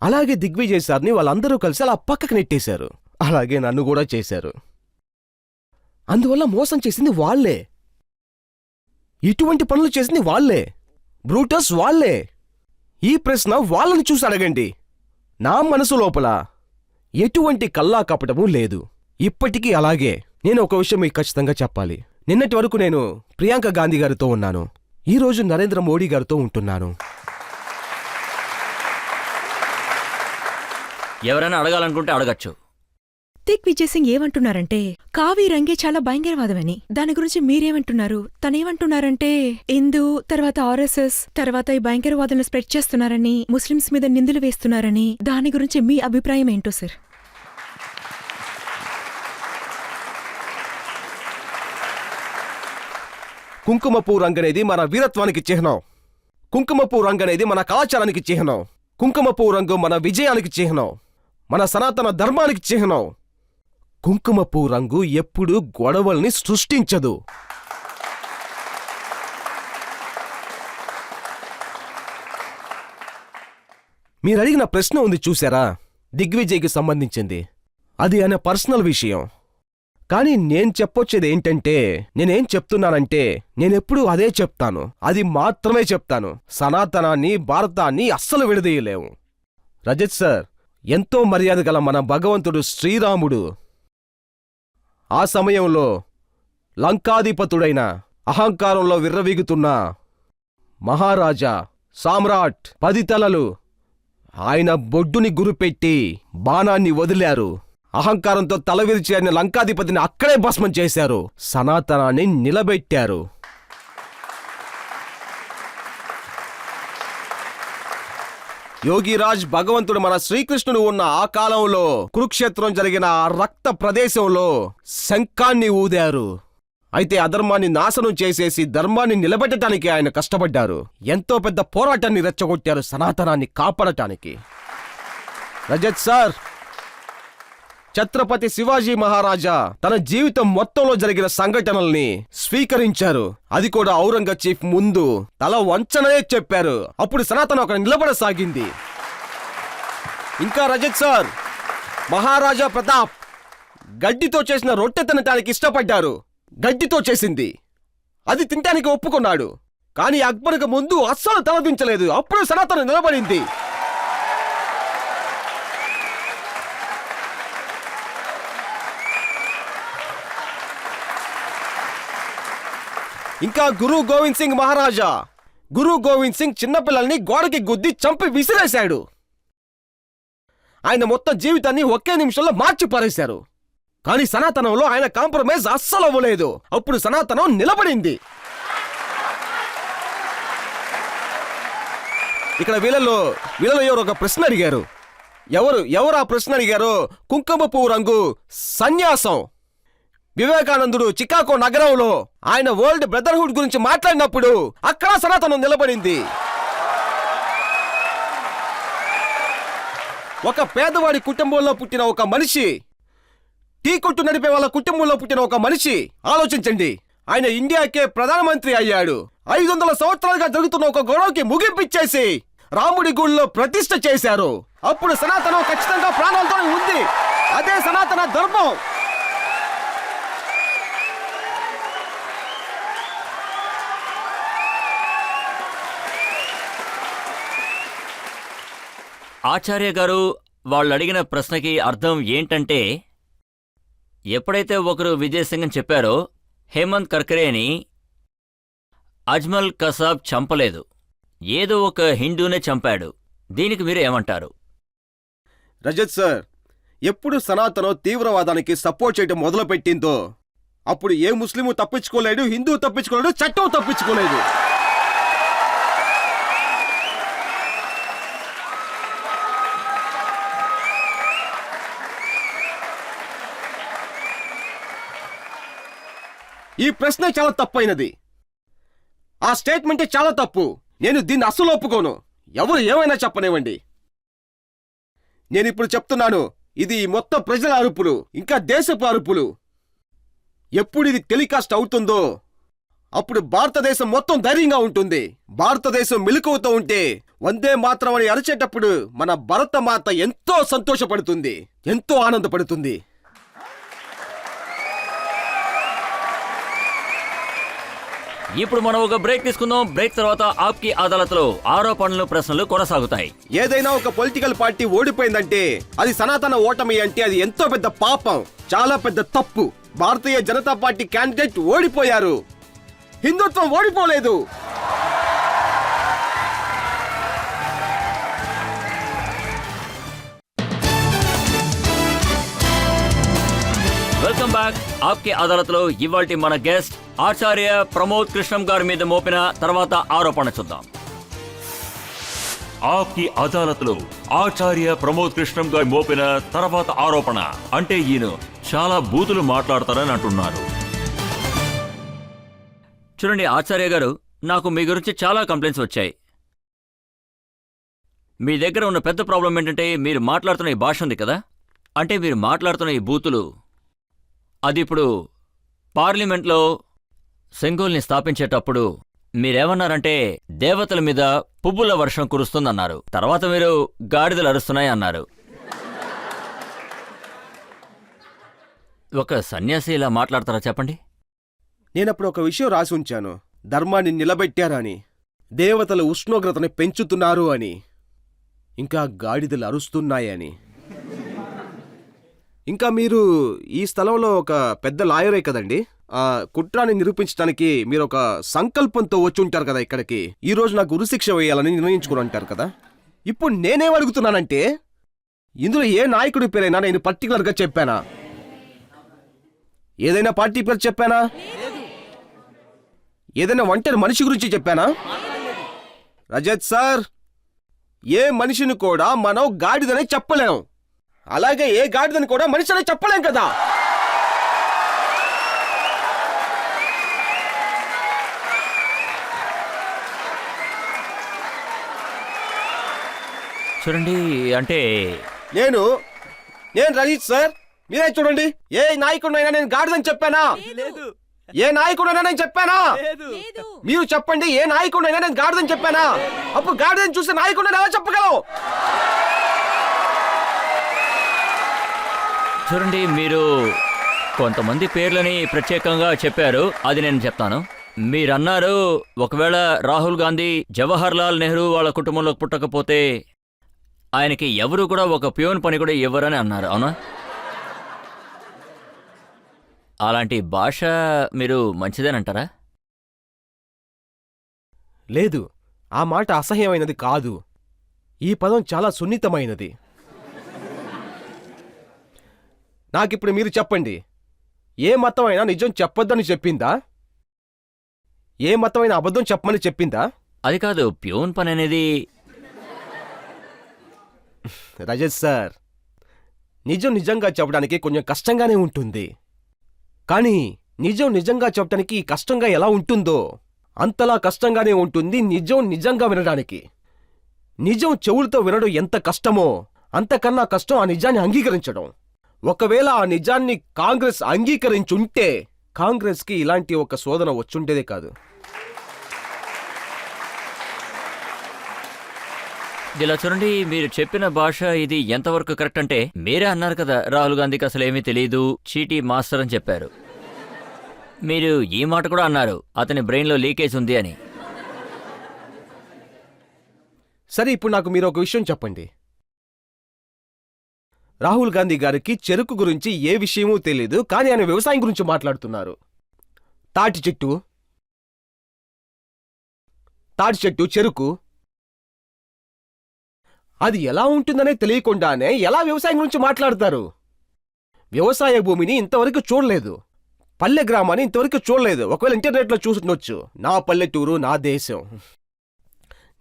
అలాగే దిగ్విజయ్ సార్ని వాళ్ళందరూ కలిసి అలా పక్కకు నెట్టేశారు. అలాగే నన్ను కూడా చేశారు. అందువల్ల మోసం చేసింది వాళ్లే, ఇటువంటి పనులు చేసింది వాళ్లే, బ్రూటస్ వాళ్లే. ఈ ప్రశ్న వాళ్ళని చూసి అడగండి. నా మనసు లోపల ఎటువంటి కల్లా కపటమూ లేదు, ఇప్పటికీ అలాగే. నేను ఒక విషయం మీకు ఖచ్చితంగా చెప్పాలి. నిన్నటి వరకు నేను ప్రియాంక గాంధీ గారితో ఉన్నాను, ఈ రోజు నరేంద్ర మోడీ గారితో ఉంటున్నాను. ఎవరైనా అడగాలనుకుంటే అడగచ్చు. దిగ్విజయ్ సింగ్ ఏమంటున్నారంటే కావి రంగే చాలా భయంకరవాదమని. దాని గురించి మీరేమంటున్నారు? తనేమంటున్నారంటే హిందూ తర్వాత ఆర్ఎస్ఎస్ తర్వాత ఈ భయంకరవాదులను స్ప్రెడ్ చేస్తున్నారని, ముస్లింస్ మీద నిందలు వేస్తున్నారని. దాని గురించి మీ అభిప్రాయం ఏంటో సార్? కుంకుమపూ రంగు అనేది మన వీరత్వానికి చిహ్నం. కుంకుమపూ రంగు అనేది మన కళాచారానికి చిహ్నం. కుంకుమపూ రంగు మన విజయానికి చిహ్నం, మన సనాతన ధర్మానికి చిహ్నం. కుంకుమపూ రంగు ఎప్పుడూ గొడవల్ని సృష్టించదు. మీరడిగిన ప్రశ్న ఉంది చూశారా, దిగ్విజయ్కి సంబంధించింది. అది ఆయన పర్సనల్ విషయం. కానీ నేను చెప్పొచ్చేది ఏంటంటే, నేనేం చెప్తున్నానంటే నేనెప్పుడూ అదే చెప్తాను, అది మాత్రమే చెప్తాను. సనాతనాన్ని భారతాన్ని అస్సలు విడదీయలేము. రజత్ సార్, ఎంతో మర్యాద గల మన భగవంతుడు శ్రీరాముడు ఆ సమయంలో లంకాధిపతుడైన అహంకారంలో విర్రవీగుతున్న మహారాజా సామ్రాట్ 10 తలలు ఆయన బొడ్డుని గురిపెట్టి బాణాన్ని వదిలారు. అహంకారంతో తల విరిచి ఆయన లంకాధిపతిని అక్కడే భస్మం చేశారు. సనాతనాన్ని నిలబెట్టారు. యోగిరాజ్ భగవంతుడు మన శ్రీకృష్ణుడు ఉన్న ఆ కాలంలో కురుక్షేత్రం జరిగిన ఆ రక్త ప్రదేశంలో శంఖాన్ని ఊదారు. అయితే అధర్మాన్ని నాశనం చేసేసి ధర్మాన్ని నిలబెట్టడానికి ఆయన కష్టపడ్డారు. ఎంతో పెద్ద పోరాటాన్ని రెచ్చగొట్టారు సనాతనాన్ని కాపాడటానికి. రజత్ సార్, ఛత్రపతి శివాజీ మహారాజా తన జీవితం మొత్తంలో జరిగిన సంఘటనల్ని స్వీకరించారు. అది కూడా ఔరంగజేబ్ ముందు తల వంచననే చెప్పారు. అప్పుడు సనాతనం అక్కడ నిలబడసాగింది. ఇంకా రజత్ సార్, మహారాజా ప్రతాప్ గడ్డితో చేసిన రొట్టె తినటానికి ఇష్టపడ్డారు. గడ్డితో చేసింది అది తినటానికి ఒప్పుకున్నాడు. కానీ అక్బర్కు ముందు అస్సలు తలదించలేదు. అప్పుడు సనాతనం నిలబడింది. ఇంకా గురు గోవింద్ సింగ్ మహారాజా, గురు గోవింద్ సింగ్ చిన్నపిల్లల్ని గోడకి గుద్ది చంపి విసిరేశాడు. ఆయన మొత్తం జీవితాన్ని ఒకే నిమిషంలో మార్చి పారేశారు. కానీ సనాతనంలో ఆయన కాంప్రమైజ్ అస్సలు అవ్వలేదు. అప్పుడు సనాతనం నిలబడింది. ఇక్కడ వీళ్ళలో ఎవరు ఒక ప్రశ్న అడిగారు. ఎవరు ఆ ప్రశ్న అడిగారు? కుంకుమ పువ్వు రంగు సన్యాసం. వివేకానందుడు చికాగో నగరంలో ఆయన వరల్డ్ బ్రదర్హుడ్ గురించి మాట్లాడినప్పుడు అక్కడ సనాతనం నిలబడింది. ఒక పేదవాడి కుటుంబంలో పుట్టిన ఒక మనిషి, టీ కొట్టు నడిపే వాళ్ళ కుటుంబంలో పుట్టిన ఒక మనిషి, ఆలోచించండి, ఆయన ఇండియాకే ప్రధానమంత్రి అయ్యాడు. 500 సంవత్సరాలుగా జరుగుతున్న ఒక గొడవకి ముగింపిచ్చేసి రాముడి గుళ్ళో ప్రతిష్ఠ చేశారు. అప్పుడు సనాతనం ఖచ్చితంగా ప్రాణాలతో ఉంది. అదే సనాతన ధర్మం. ఆచార్య గారు, వాళ్ళు అడిగిన ప్రశ్నకి అర్థం ఏంటంటే, ఎప్పుడైతే ఒకరు విజయ్ సింగ్ అని చెప్పారో, హేమంత్ కర్కరేని అజ్మల్ కసాబ్ చంపలేదు, ఏదో ఒక హిందూనే చంపాడు. దీనికి మీరు ఏమంటారు? రజత్ సార్, ఎప్పుడు సనాతనం తీవ్రవాదానికి సపోర్ట్ చేయడం మొదలుపెట్టిందో అప్పుడు ఏ ముస్లిము తప్పించుకోలేడు, హిందూ తప్పించుకోలేడు, చట్టం తప్పించుకోలేదు. ఈ ప్రశ్న చాలా తప్పైనది. ఆ స్టేట్మెంటే చాలా తప్పు. నేను దీన్ని అస్సలు ఒప్పుకోను. ఎవరు ఏమైనా చెప్పనివ్వండి. నేనిప్పుడు చెప్తున్నాను, ఇది మొత్తం ప్రజల అరుపులు, ఇంకా దేశపు అరుపులు. ఎప్పుడు ఇది టెలికాస్ట్ అవుతుందో అప్పుడు భారతదేశం మొత్తం ధైర్యంగా ఉంటుంది. భారతదేశం మెలకువతో ఉంటే వందే మాత్రం అని అరిచేటప్పుడు మన భరతమాత ఎంతో సంతోషపడుతుంది, ఎంతో ఆనందపడుతుంది. ఇప్పుడు మనం ఒక బ్రేక్ తీసుకుందాం. బ్రేక్ తర్వాత ఆప్కి అదాలత్లో ఆరోపణలు ప్రశ్నలు కొనసాగుతాయి. ఏదైనా ఒక పొలిటికల్ పార్టీ ఓడిపోయిందంటే అది సనాతన ఓటమి అంటే అది ఎంతో పెద్ద పాపం, చాలా పెద్ద తప్పు. భారతీయ జనతా పార్టీ క్యాండిడేట్ ఓడిపోయారు, హిందుత్వం ఓడిపోలేదు. Welcome back. ఆప్కి అదాలత్లో ఇవాల్టి మన గెస్ట్ ఆచార్య ప్రమోద్ కృష్ణం గారి మీద మోపిన తర్వాత ఆరోపణ చూద్దాం. ఆప్కి అదాలత్లో ఆచార్య ప్రమోద్ కృష్ణం గారి మోపిన తర్వాత ఆరోపణ అంటే ఈయన చాలా బూతులు మాట్లాడతారని అంటున్నారు. చూడండి ఆచార్య గారు, నాకు మీ గురించి చాలా కంప్లైంట్స్ వచ్చాయి. మీ దగ్గర ఉన్న పెద్ద ప్రాబ్లం ఏంటంటే మీరు మాట్లాడుతున్న ఈ భాష ఉంది కదా, అంటే మీరు మాట్లాడుతున్న ఈ బూతులు, అది ఇప్పుడు పార్లమెంట్లో సెంగోల్ని స్థాపించేటప్పుడు మీరేమన్నారంటే దేవతల మీద పువ్వుల వర్షం కురుస్తుందన్నారు. తర్వాత మీరు గాడిదలు అరుస్తున్నాయి అన్నారు. ఒక సన్యాసి ఇలా మాట్లాడతారా చెప్పండి? నేనప్పుడు ఒక విషయం రాసి ఉంచాను, ధర్మాన్ని నిలబెట్టారని, దేవతలు ఉష్ణోగ్రతని పెంచుతున్నారు అని, ఇంకా గాడిదలు అరుస్తున్నాయని. ఇంకా మీరు ఈ స్థలంలో ఒక పెద్ద లాయరే కదండి, ఆ కుట్రాన్ని నిరూపించడానికి మీరు ఒక సంకల్పంతో వచ్చి ఉంటారు కదా ఇక్కడికి. ఈ రోజు నాకు ఉరిశిక్ష వేయాలని నిర్ణయించుకుని ఉంటారు కదా. ఇప్పుడు నేనేం అడుగుతున్నానంటే, ఇందులో ఏ నాయకుడి పేరైనా నేను పర్టికులర్గా చెప్పానా? ఏదైనా పార్టీ పేరు చెప్పానా? ఏదైనా ఒంటరి మనిషి గురించి చెప్పానా? రజత్ సార్, ఏ మనిషిని కూడా మనం గాడిదని చెప్పలేం, అలాగే ఏ గాడిదని కూడా మనిషి అని చెప్పలేం కదా. చూడండి, అంటే నేను రజిత్ సార్, మీరే చూడండి, ఏ నాయకుడినైనా నేను గాడిదని చెప్పానా? ఏ నాయకుడైనా నేను చెప్పానా? మీరు చెప్పండి, ఏ నాయకుడైనా నేను గాడిదని చెప్పానా? అప్పుడు గాడిదని చూస్తే నాయకుడిని ఎలా చెప్పగలవు? చూడండి, మీరు కొంతమంది పేర్లని ప్రత్యేకంగా చెప్పారు, అది నేను చెప్తాను. మీరన్నారు ఒకవేళ రాహుల్ గాంధీ జవహర్ లాల్ నెహ్రూ వాళ్ళ కుటుంబంలో పుట్టకపోతే ఆయనకి ఎవరు కూడా ఒక ప్యూన్ పని కూడా ఇవ్వరని అన్నారు, అవునా? అలాంటి భాష మీరు మంచిదేనంటారా? లేదు, ఆ మాట అసహ్యమైనది కాదు. ఈ పదం చాలా సున్నితమైనది. నాకిప్పుడు మీరు చెప్పండి, ఏ మతం అయినా నిజం చెప్పొద్దని చెప్పిందా? ఏ మతమైనా అబద్ధం చెప్పమని చెప్పిందా? అది కాదు, ప్యూన్ పని అనేది. రజత్ సార్, నిజం నిజంగా చెప్పడానికి కొంచెం కష్టంగానే ఉంటుంది, కానీ నిజం నిజంగా చెప్పడానికి కష్టంగా ఎలా ఉంటుందో అంతలా కష్టంగానే ఉంటుంది నిజం నిజంగా వినడానికి. నిజం చెవులతో వినడం ఎంత కష్టమో అంతకన్నా కష్టం ఆ నిజాన్ని అంగీకరించడం. ఒకవేళ ఆ నిజాన్ని కాంగ్రెస్ అంగీకరించుంటే కాంగ్రెస్కి ఇలాంటి ఒక శోధన వచ్చుండేదే కాదు. ఇలా చూడండి, మీరు చెప్పిన భాష ఇది ఎంతవరకు కరెక్ట్ అంటే, మీరే అన్నారు కదా రాహుల్ గాంధీకి అసలు ఏమీ తెలియదు, చీటీ మాస్టర్ అని చెప్పారు. మీరు ఈ మాట కూడా అన్నారు, అతని బ్రెయిన్లో లీకేజ్ ఉంది అని. సరే, ఇప్పుడు నాకు మీరు ఒక విషయం చెప్పండి. రాహుల్ గాంధీ గారికి చెరుకు గురించి ఏ విషయమూ తెలీదు, కానీ ఆయన వ్యవసాయం గురించి మాట్లాడుతున్నారు. తాటి చెట్టు, చెరుకు, అది ఎలా ఉంటుందనే తెలియకుండానే ఎలా వ్యవసాయం గురించి మాట్లాడతారు? వ్యవసాయ భూమిని ఇంతవరకు చూడలేదు, పల్లె గ్రామాన్ని ఇంతవరకు చూడలేదు. ఒకవేళ ఇంటర్నెట్లో చూసుండొచ్చు. నా పల్లెటూరు నా దేశం.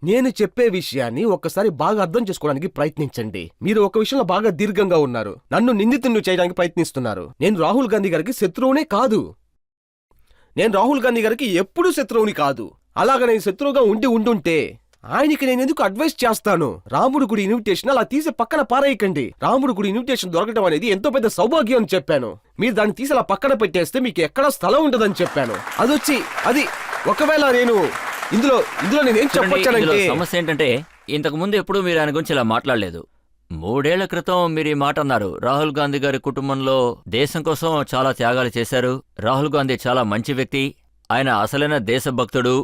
నేను చెప్పే విషయాన్ని ఒక్కసారి బాగా అర్థం చేసుకోవడానికి ప్రయత్నించండి. మీరు ఒక విషయంలో బాగా దీర్ఘంగా ఉన్నారు, నన్ను నిందితుణ్ణి చేయడానికి ప్రయత్నిస్తున్నారు. నేను రాహుల్ గాంధీ గారికి శత్రువునే కాదు, నేను రాహుల్ గాంధీ గారికి ఎప్పుడూ శత్రువుని కాదు. అలాగ నేను శత్రువుగా ఉండుంటే ఆయనకి నేను ఎందుకు అడ్వైస్ చేస్తాను? రాముడు గుడి ఇన్విటేషన్ అలా తీసి పక్కన పారేయకండి. రాముడు గుడి ఇన్విటేషన్ దొరకడం అనేది ఎంతో పెద్ద సౌభాగ్యం అని చెప్పాను. మీరు దాన్ని తీసి అలా పక్కన పెట్టేస్తే మీకు ఎక్కడా స్థలం ఉండదని చెప్పాను. అది ఒకవేళ నేను ఇందులో నేనేం చూడండి, ఇందులో చెప్పొచ్చానంటే, సమస్య ఏంటంటే ఇంతకు ముందు ఎప్పుడు మీరు ఆయన గురించి ఇలా మాట్లాడలేదు. 3 ఏళ్ల క్రితం మీరు ఈ మాట అన్నారు. రాహుల్ గాంధీ గారి కుటుంబంలో దేశం కోసం చాలా త్యాగాలు చేశారు. రాహుల్ గాంధీ చాలా మంచి వ్యక్తి, ఆయన అసలైన దేశభక్తుడు.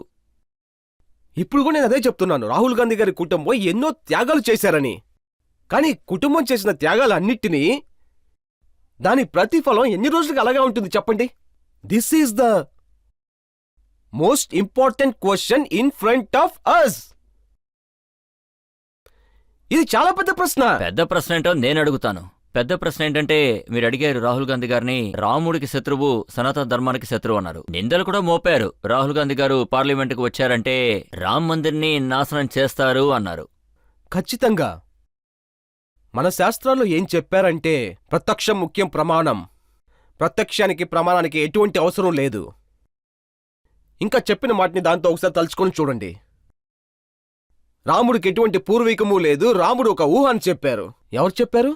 ఇప్పుడు కూడా నేను అదే చెప్తున్నాను. రాహుల్ గాంధీ గారి కుటుంబం ఎన్నో త్యాగాలు చేశారని. కానీ కుటుంబం చేసిన త్యాగాలన్నిటినీ దాని ప్రతిఫలం ఎన్ని రోజులకి అలాగే ఉంటుంది చెప్పండి? This is the most important question in front of us. ఇది చాలా పెద్ద ప్రశ్న. పెద్ద ప్రశ్న ఏంటో నేను అడుగుతాను. పెద్ద ప్రశ్న ఏంటంటే మీరు అడిగారు రాహుల్ గాంధీ గారిని రాముడికి శత్రువు, సనాతన ధర్మానికి శత్రువు అన్నారు. నిందలు కూడా మోపారు. రాహుల్ గాంధీ గారు పార్లమెంటుకు వచ్చారంటే రామ్ మందిర్ని నాశనం చేస్తారు అన్నారు. ఖచ్చితంగా మన శాస్త్రాల్లో ఏం చెప్పారంటే ప్రత్యక్షం ముఖ్యం ప్రమాణం. ప్రత్యక్షానికి ప్రమాణానికి ఎటువంటి అవసరం లేదు. ఇంకా చెప్పిన మాటని దాంతో ఒకసారి తలుచుకొని చూడండి. రాముడికి ఎటువంటి పూర్వీకము లేదు, రాముడు ఒక ఊహ అని చెప్పారు. ఎవరు చెప్పారు?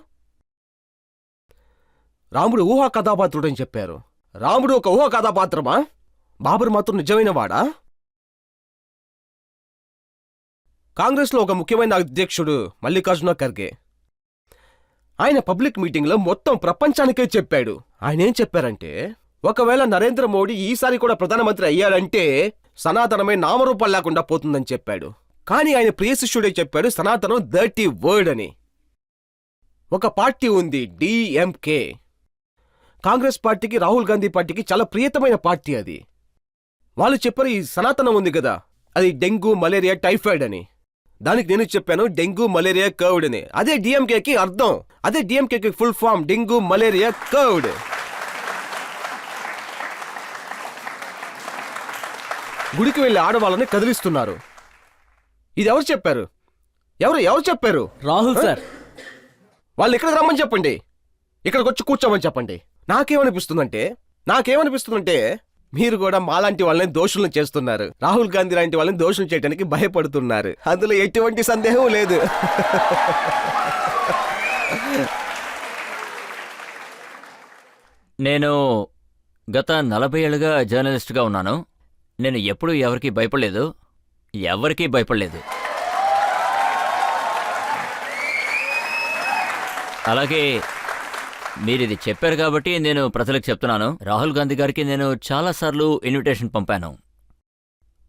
రాముడు ఊహా కథాపాత్రుడని చెప్పారు. రాముడు ఒక ఊహా కథాపాత్రమా? బాబర్ మాత్రం నిజమైన వాడా? కాంగ్రెస్లో ఒక ముఖ్యమైన అధ్యక్షుడు మల్లికార్జున ఖర్గే. ఆయన పబ్లిక్ మీటింగ్లో మొత్తం ప్రపంచానికే చెప్పాడు. ఆయన ఏం చెప్పారంటే, ఒకవేళ నరేంద్ర మోడీ ఈసారి కూడా ప్రధానమంత్రి అయ్యాడంటే సనాతనమే నామరూపాలు లేకుండా పోతుందని చెప్పాడు. కానీ ఆయన ప్రియ శిష్యుడే చెప్పాడు సనాతనం డర్టీ వర్డ్ అని. ఒక పార్టీ ఉంది, డిఎంకే. కాంగ్రెస్ పార్టీకి, రాహుల్ గాంధీ పార్టీకి చాలా ప్రియతమైన పార్టీ అది. వాళ్ళు చెప్పారు ఈ సనాతనం ఉంది కదా, అది డెంగ్యూ, మలేరియా, టైఫాయిడ్ అని. దానికి నేను చెప్పాను డెంగ్యూ, మలేరియా, కర్వ్డ్ అని. అదే డిఎంకేకి అర్థం. అదే డిఎంకేకి full form, dengue, malaria, curved. గుడికి వెళ్లి ఆడవాళ్ళని కదిలిస్తున్నారు. ఇది ఎవరు చెప్పారు? ఎవరు చెప్పారు? రాహుల్ సార్. వాళ్ళు ఇక్కడికి రమ్మని చెప్పండి, ఇక్కడికి వచ్చి కూర్చోమని చెప్పండి. నాకేమనిపిస్తుందంటే మీరు కూడా మాలాంటి వాళ్ళని దోషులను చేస్తున్నారు. రాహుల్ గాంధీ లాంటి వాళ్ళని దోషులు చేయడానికి భయపడుతున్నారు. అందులో ఎటువంటి సందేహం లేదు. నేను గత 40 ఏళ్లుగా జర్నలిస్ట్గా ఉన్నాను. నేను ఎప్పుడూ ఎవరికీ భయపడలేదు. అలాగే మీరిది చెప్పారు కాబట్టి నేను ప్రజలకు చెప్తున్నాను. రాహుల్ గాంధీ గారికి నేను చాలాసార్లు ఇన్విటేషన్ పంపాను.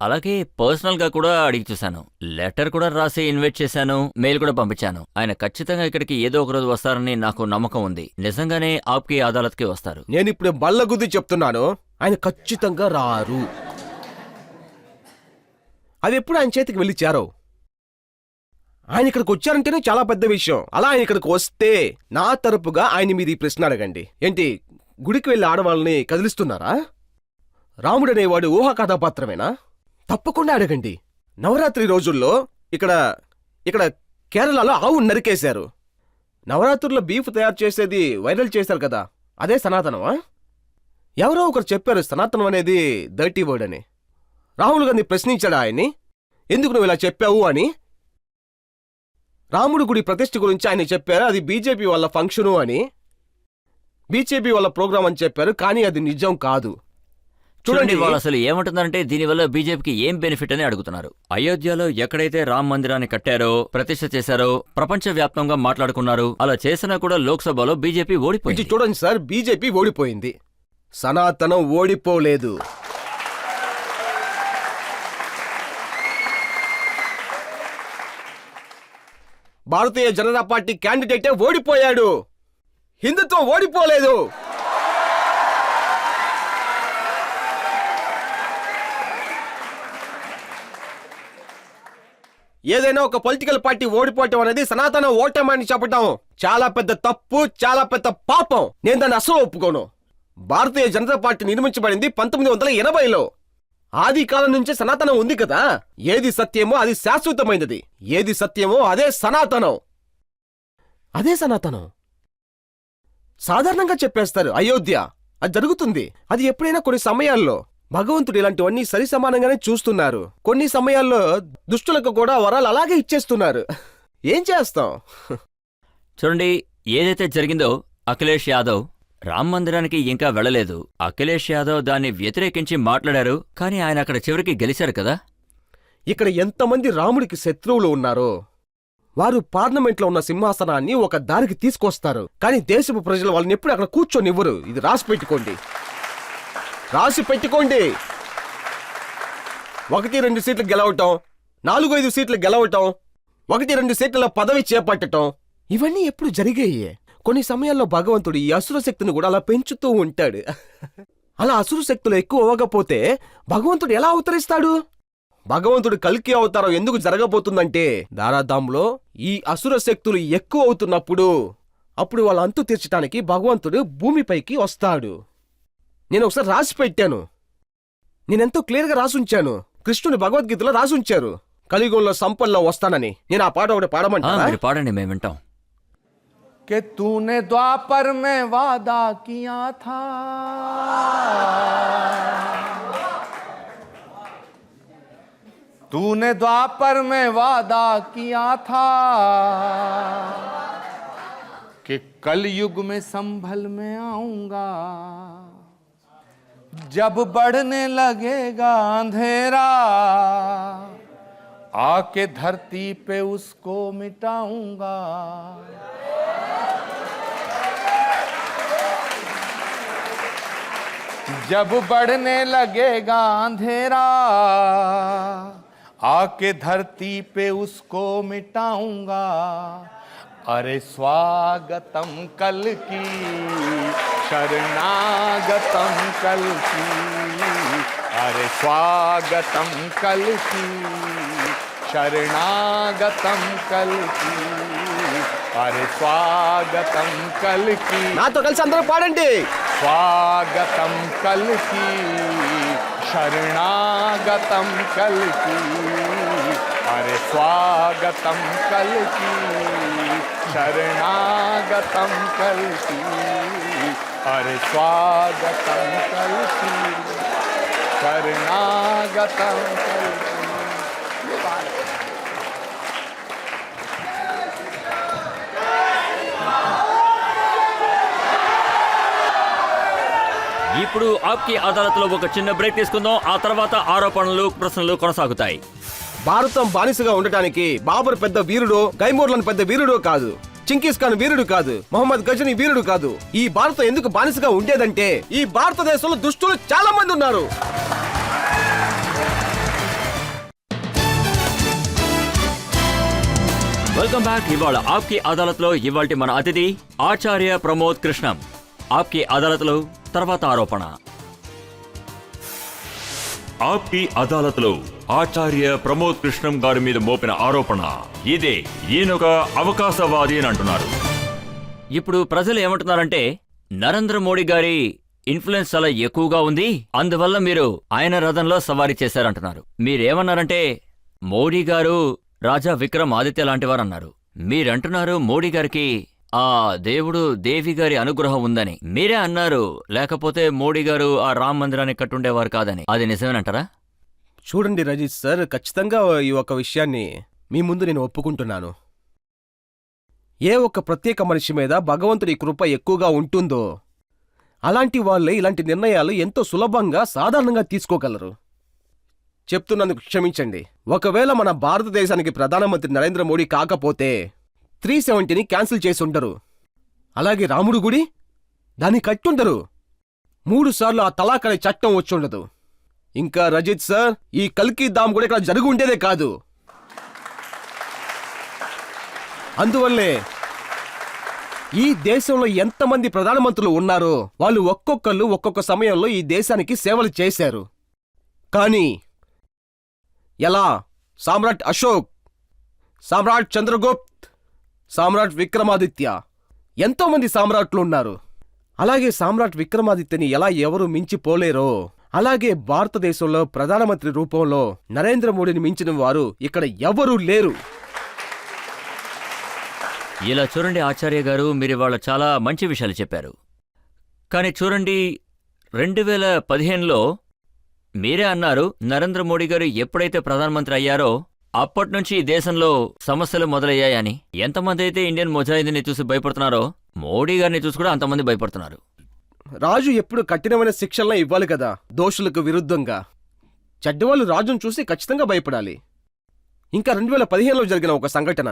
అలాగే పర్సనల్గా కూడా అడిగి చూశాను. లెటర్ కూడా రాసి ఇన్వైట్ చేశాను, మెయిల్ కూడా పంపించాను. ఆయన ఖచ్చితంగా ఇక్కడికి ఏదో ఒక రోజు వస్తారని నాకు నమ్మకం ఉంది. నిజంగానే ఆప్కి అదాలత్కి వస్తారు. నేనిప్పుడు బల్లగుద్ది చెప్తున్నాను, ఆయన ఖచ్చితంగా రారు. అది ఎప్పుడు ఆయన చేతికి వెళ్ళి చేరవు. ఆయన ఇక్కడికి వచ్చారంటేనే చాలా పెద్ద విషయం. అలా ఆయన ఇక్కడికి వస్తే నా తరపుగా ఆయన మీరు ఈ ప్రశ్న అడగండి. ఏంటి, గుడికి వెళ్ళి ఆడవాళ్ళని కదిలిస్తున్నారా? రాముడు అనేవాడు ఊహా కథాపాత్రమేనా? తప్పకుండా అడగండి. నవరాత్రి రోజుల్లో ఇక్కడ కేరళలో ఆవు నరికేశారు. నవరాత్రుల్లో బీఫ్ తయారు చేసేది వైరల్ చేశారు కదా, అదే సనాతనమా? ఎవరో ఒకరు చెప్పారు సనాతనం అనేది డర్టీ వర్డ్ అని. రాహుల్ గాంధీ ప్రశ్నించాడు ఆయన్ని, ఎందుకు నువ్వు ఇలా చెప్పావు అని. రాముడు గుడి ప్రతిష్ఠ గురించి ఆయన చెప్పారు అది బీజేపీ వాళ్ళ ఫంక్షను అని, బీజేపీ వాళ్ళ ప్రోగ్రాం అని చెప్పారు. కానీ అది నిజం కాదు. చూడండి, వాళ్ళు అసలు ఏమంటున్నారంటే దీనివల్ల బీజేపీకి ఏం బెనిఫిట్ అని అడుగుతున్నారు. అయోధ్యలో ఎక్కడైతే రామ్ మందిరాన్ని కట్టారో, ప్రతిష్ఠ చేశారో ప్రపంచవ్యాప్తంగా మాట్లాడుకున్నారు. అలా చేసినా కూడా లోక్సభలో బీజేపీ ఓడిపోయింది. చూడండి సార్, బీజేపీ ఓడిపోయింది, సనాతనం ఓడిపోలేదు. భారతీయ జనతా పార్టీ క్యాండిడేటే ఓడిపోయాడు, హిందుత్వం ఓడిపోలేదు. ఏదైనా ఒక పొలిటికల్ పార్టీ ఓడిపోవటం అనేది సనాతన ఓటమని చెప్పటం చాలా పెద్ద తప్పు, చాలా పెద్ద పాపం. నేను దాన్ని అసలు ఒప్పుకోను. భారతీయ జనతా పార్టీ నిర్మించబడింది 1980లో. ఆది కాలం నుంచే సనాతనం ఉంది కదా. ఏది సత్యమో అది శాశ్వతమైనది, ఏది సత్యమో అదే సనాతనం. సాధారణంగా చెప్పేస్తారు అయోధ్య, అది జరుగుతుంది. అది ఎప్పుడైనా కొన్ని సమయాల్లో భగవంతుడు ఇలాంటివన్నీ సరి సమానంగానే చూస్తున్నారు. కొన్ని సమయాల్లో దుష్టులకు కూడా వరాలు అలాగే ఇచ్చేస్తున్నారు. ఏం చేస్తాం? చూడండి, ఏదైతే జరిగిందో అఖిలేష్ యాదవ్ రామ్ మందిరానికి ఇంకా వెళ్ళలేదు. అఖిలేష్ యాదవ్ దాన్ని వ్యతిరేకించి మాట్లాడారు, కానీ ఆయన అక్కడ చివరికి గెలిచారు కదా. ఇక్కడ ఎంతమంది రాముడికి శత్రువులు ఉన్నారో వారు పార్లమెంట్లో ఉన్న సింహాసనాన్ని ఒక దారికి తీసుకొస్తారు, కానీ దేశపు ప్రజలు వాళ్ళని ఎప్పుడు అక్కడ కూర్చొనివ్వరు. ఇది రాసి పెట్టుకోండి, రాసి పెట్టుకోండి. 1-2 సీట్లు గెలవటం, 4-5 సీట్లు గెలవటం, 1-2 సీట్ల పదవి చేపట్టటం, ఇవన్నీ ఎప్పుడు జరిగాయే. కొన్ని సమయాల్లో భగవంతుడు ఈ అసుర శక్తిని కూడా అలా పెంచుతూ ఉంటాడు. అలా అసుర శక్తులు ఎక్కువ అవ్వకపోతే భగవంతుడు ఎలా అవతరిస్తాడు? భగవంతుడు కల్కి అవతారం ఎందుకు జరగబోతుందంటే, దారాదాంలో ఈ అసుర శక్తులు ఎక్కువ అవుతున్నప్పుడు అప్పుడు వాళ్ళ అంతు తీర్చడానికి భగవంతుడు భూమిపైకి వస్తాడు. నేను ఒకసారి రాసి పెట్టాను, నేనెంతో క్లియర్గా రాసుంచాను. కృష్ణుని భగవద్గీతలో రాసుంచారు కలియుగంలో సంపల్లో వస్తానని. నేను ఆ పాట ఒకటి పాడమంటారా? మీరు పాడండి, మేము వింటాం. कि तूने द्वापर में वादा किया था, तूने द्वापर में वादा किया था कि कलयुग में संभल में आऊंगा, जब बढ़ने लगेगा अंधेरा आके धरती पे उसको मिटाऊंगा। जब बढ़ने लगेगा अंधेरा आके धरती पे उसको मिटाऊंगा। अरे स्वागतम कल की, शरणागतम कल की, अरे स्वागतम कल की, शरणागतम कल की, अरे स्वागतम कल की। నాతో కలిసి అందరూ పాడండి. स्वागतम कल की, शरणागतम कल की, अरे स्वागतम कल की, शरणागतम कल की, अरे स्वागतम कल की, शरणागतम कल की। ఇప్పుడు ఆప్కి అదాలత్లో ఒక చిన్న బ్రేక్ తీసుకుందాం. ఆ తర్వాత ఆరోపణలు, ప్రశ్నలు కొనసాగుతాయి. భారతం బానిసగా ఉండటానికి బాబర్ పెద్ద వీరుడో, గైమూర్లను పెద్ద వీరుడో కాదు, చింకిస్ ఖాన్ వీరుడు కాదు, మొహమ్మద్ గజనీ వీరుడు కాదు. ఈ భారతం ఎందుకు బానిసగా ఉండేదంటే ఈ భారతదేశంలో దుష్టులు చాలా మంది ఉన్నారు. Welcome back. ఇవాళ ఆప్కి అదాలత్లో ఇవాల్టి మన అతిథి ఆచార్య ప్రమోద్ కృష్ణం. ఆప్కి అదాలత్లో తర్వాత ఆరోపణ. ఆప్కి అదాలత్లో ఆచార్య ప్రమోద్ కృష్ణం గారి మీద మోపిన ఆరోపణ ఇదే. ఈయనొక అవకాశవాది అని అంటున్నారు. ఇప్పుడు ప్రజలు ఏమంటున్నారంటే నరేంద్ర మోడీ గారి ఇన్ఫ్లుయెన్స్ చాలా ఎక్కువగా ఉంది, అందువల్ల మీరు ఆయన రథంలో సవారీ చేశారంటున్నారు. మీరేమన్నారంటే మోడీ గారు రాజా విక్రమ్ ఆదిత్య లాంటివారు అన్నారు. మీరంటున్నారు మోడీ గారికి ఆ దేవుడు దేవి గారి అనుగ్రహం ఉందని. మీరే అన్నారు, లేకపోతే మోడీ గారు ఆ రామ్ మందిరాన్ని కట్టుండేవారు కాదని. అది నిజమేనంటారా? చూడండి రజిత్ సార్, ఖచ్చితంగా ఈ ఒక విషయాన్ని మీ ముందు నేను ఒప్పుకుంటున్నాను. ఏ ఒక్క ప్రత్యేక మనిషి మీద భగవంతుడి కృప ఎక్కువగా ఉంటుందో అలాంటి వాళ్ళే ఇలాంటి నిర్ణయాలు ఎంతో సులభంగా, సాధారణంగా తీసుకోగలరు. చెప్తున్నందుకు క్షమించండి. ఒకవేళ మన భారతదేశానికి ప్రధానమంత్రి నరేంద్ర మోడీ కాకపోతే 370ని క్యాన్సిల్ చేసి ఉండరు. అలాగే రాముడు గుడి దాన్ని కట్టుండరు. 3 సార్లు ఆ తలాక్ అనే చట్టం వచ్చుండదు. ఇంకా రజిత్ సార్, ఈ కల్కి దామ్ కూడా ఇక్కడ జరుగు ఉండేదే కాదు. అందువల్లే ఈ దేశంలో ఎంతమంది ప్రధానమంత్రులు ఉన్నారో వాళ్ళు ఒక్కొక్కళ్ళు ఒక్కొక్క సమయంలో ఈ దేశానికి సేవలు చేశారు. కానీ ఎలా సామ్రాట్ అశోక్, సామ్రాట్ చంద్రగుప్త్, సామ్రాట్ విక్రమాదిత్య, ఎంతోమంది సామ్రాట్లు ఉన్నారు. అలాగే సామ్రాట్ విక్రమాదిత్యని ఎలా ఎవరు మించిపోలేరో అలాగే భారతదేశంలో ప్రధానమంత్రి రూపంలో నరేంద్ర మోడీని మించిన వారు ఇక్కడ ఎవరూ లేరు. ఇలా చూడండి ఆచార్య గారు, మీరు ఇవాళ చాలా మంచి విషయాలు చెప్పారు. కానీ చూడండి, 2015లో మీరే అన్నారు నరేంద్ర మోడీ గారు ఎప్పుడైతే ప్రధానమంత్రి అయ్యారో అప్పట్నుంచి ఈ దేశంలో సమస్యలు మొదలయ్యాయని. ఎంతమంది అయితే ఇండియన్ ముజాహిదీన్ని చూసి భయపడుతున్నారో మోడీ గారిని చూసి కూడా అంతమంది భయపడుతున్నారు. రాజు ఎప్పుడు కఠినమైన శిక్షలను ఇవ్వాలి కదా దోషులకు విరుద్ధంగా. చెడ్డవాళ్ళు రాజును చూసి ఖచ్చితంగా భయపడాలి. ఇంకా 2015లో జరిగిన ఒక సంఘటన.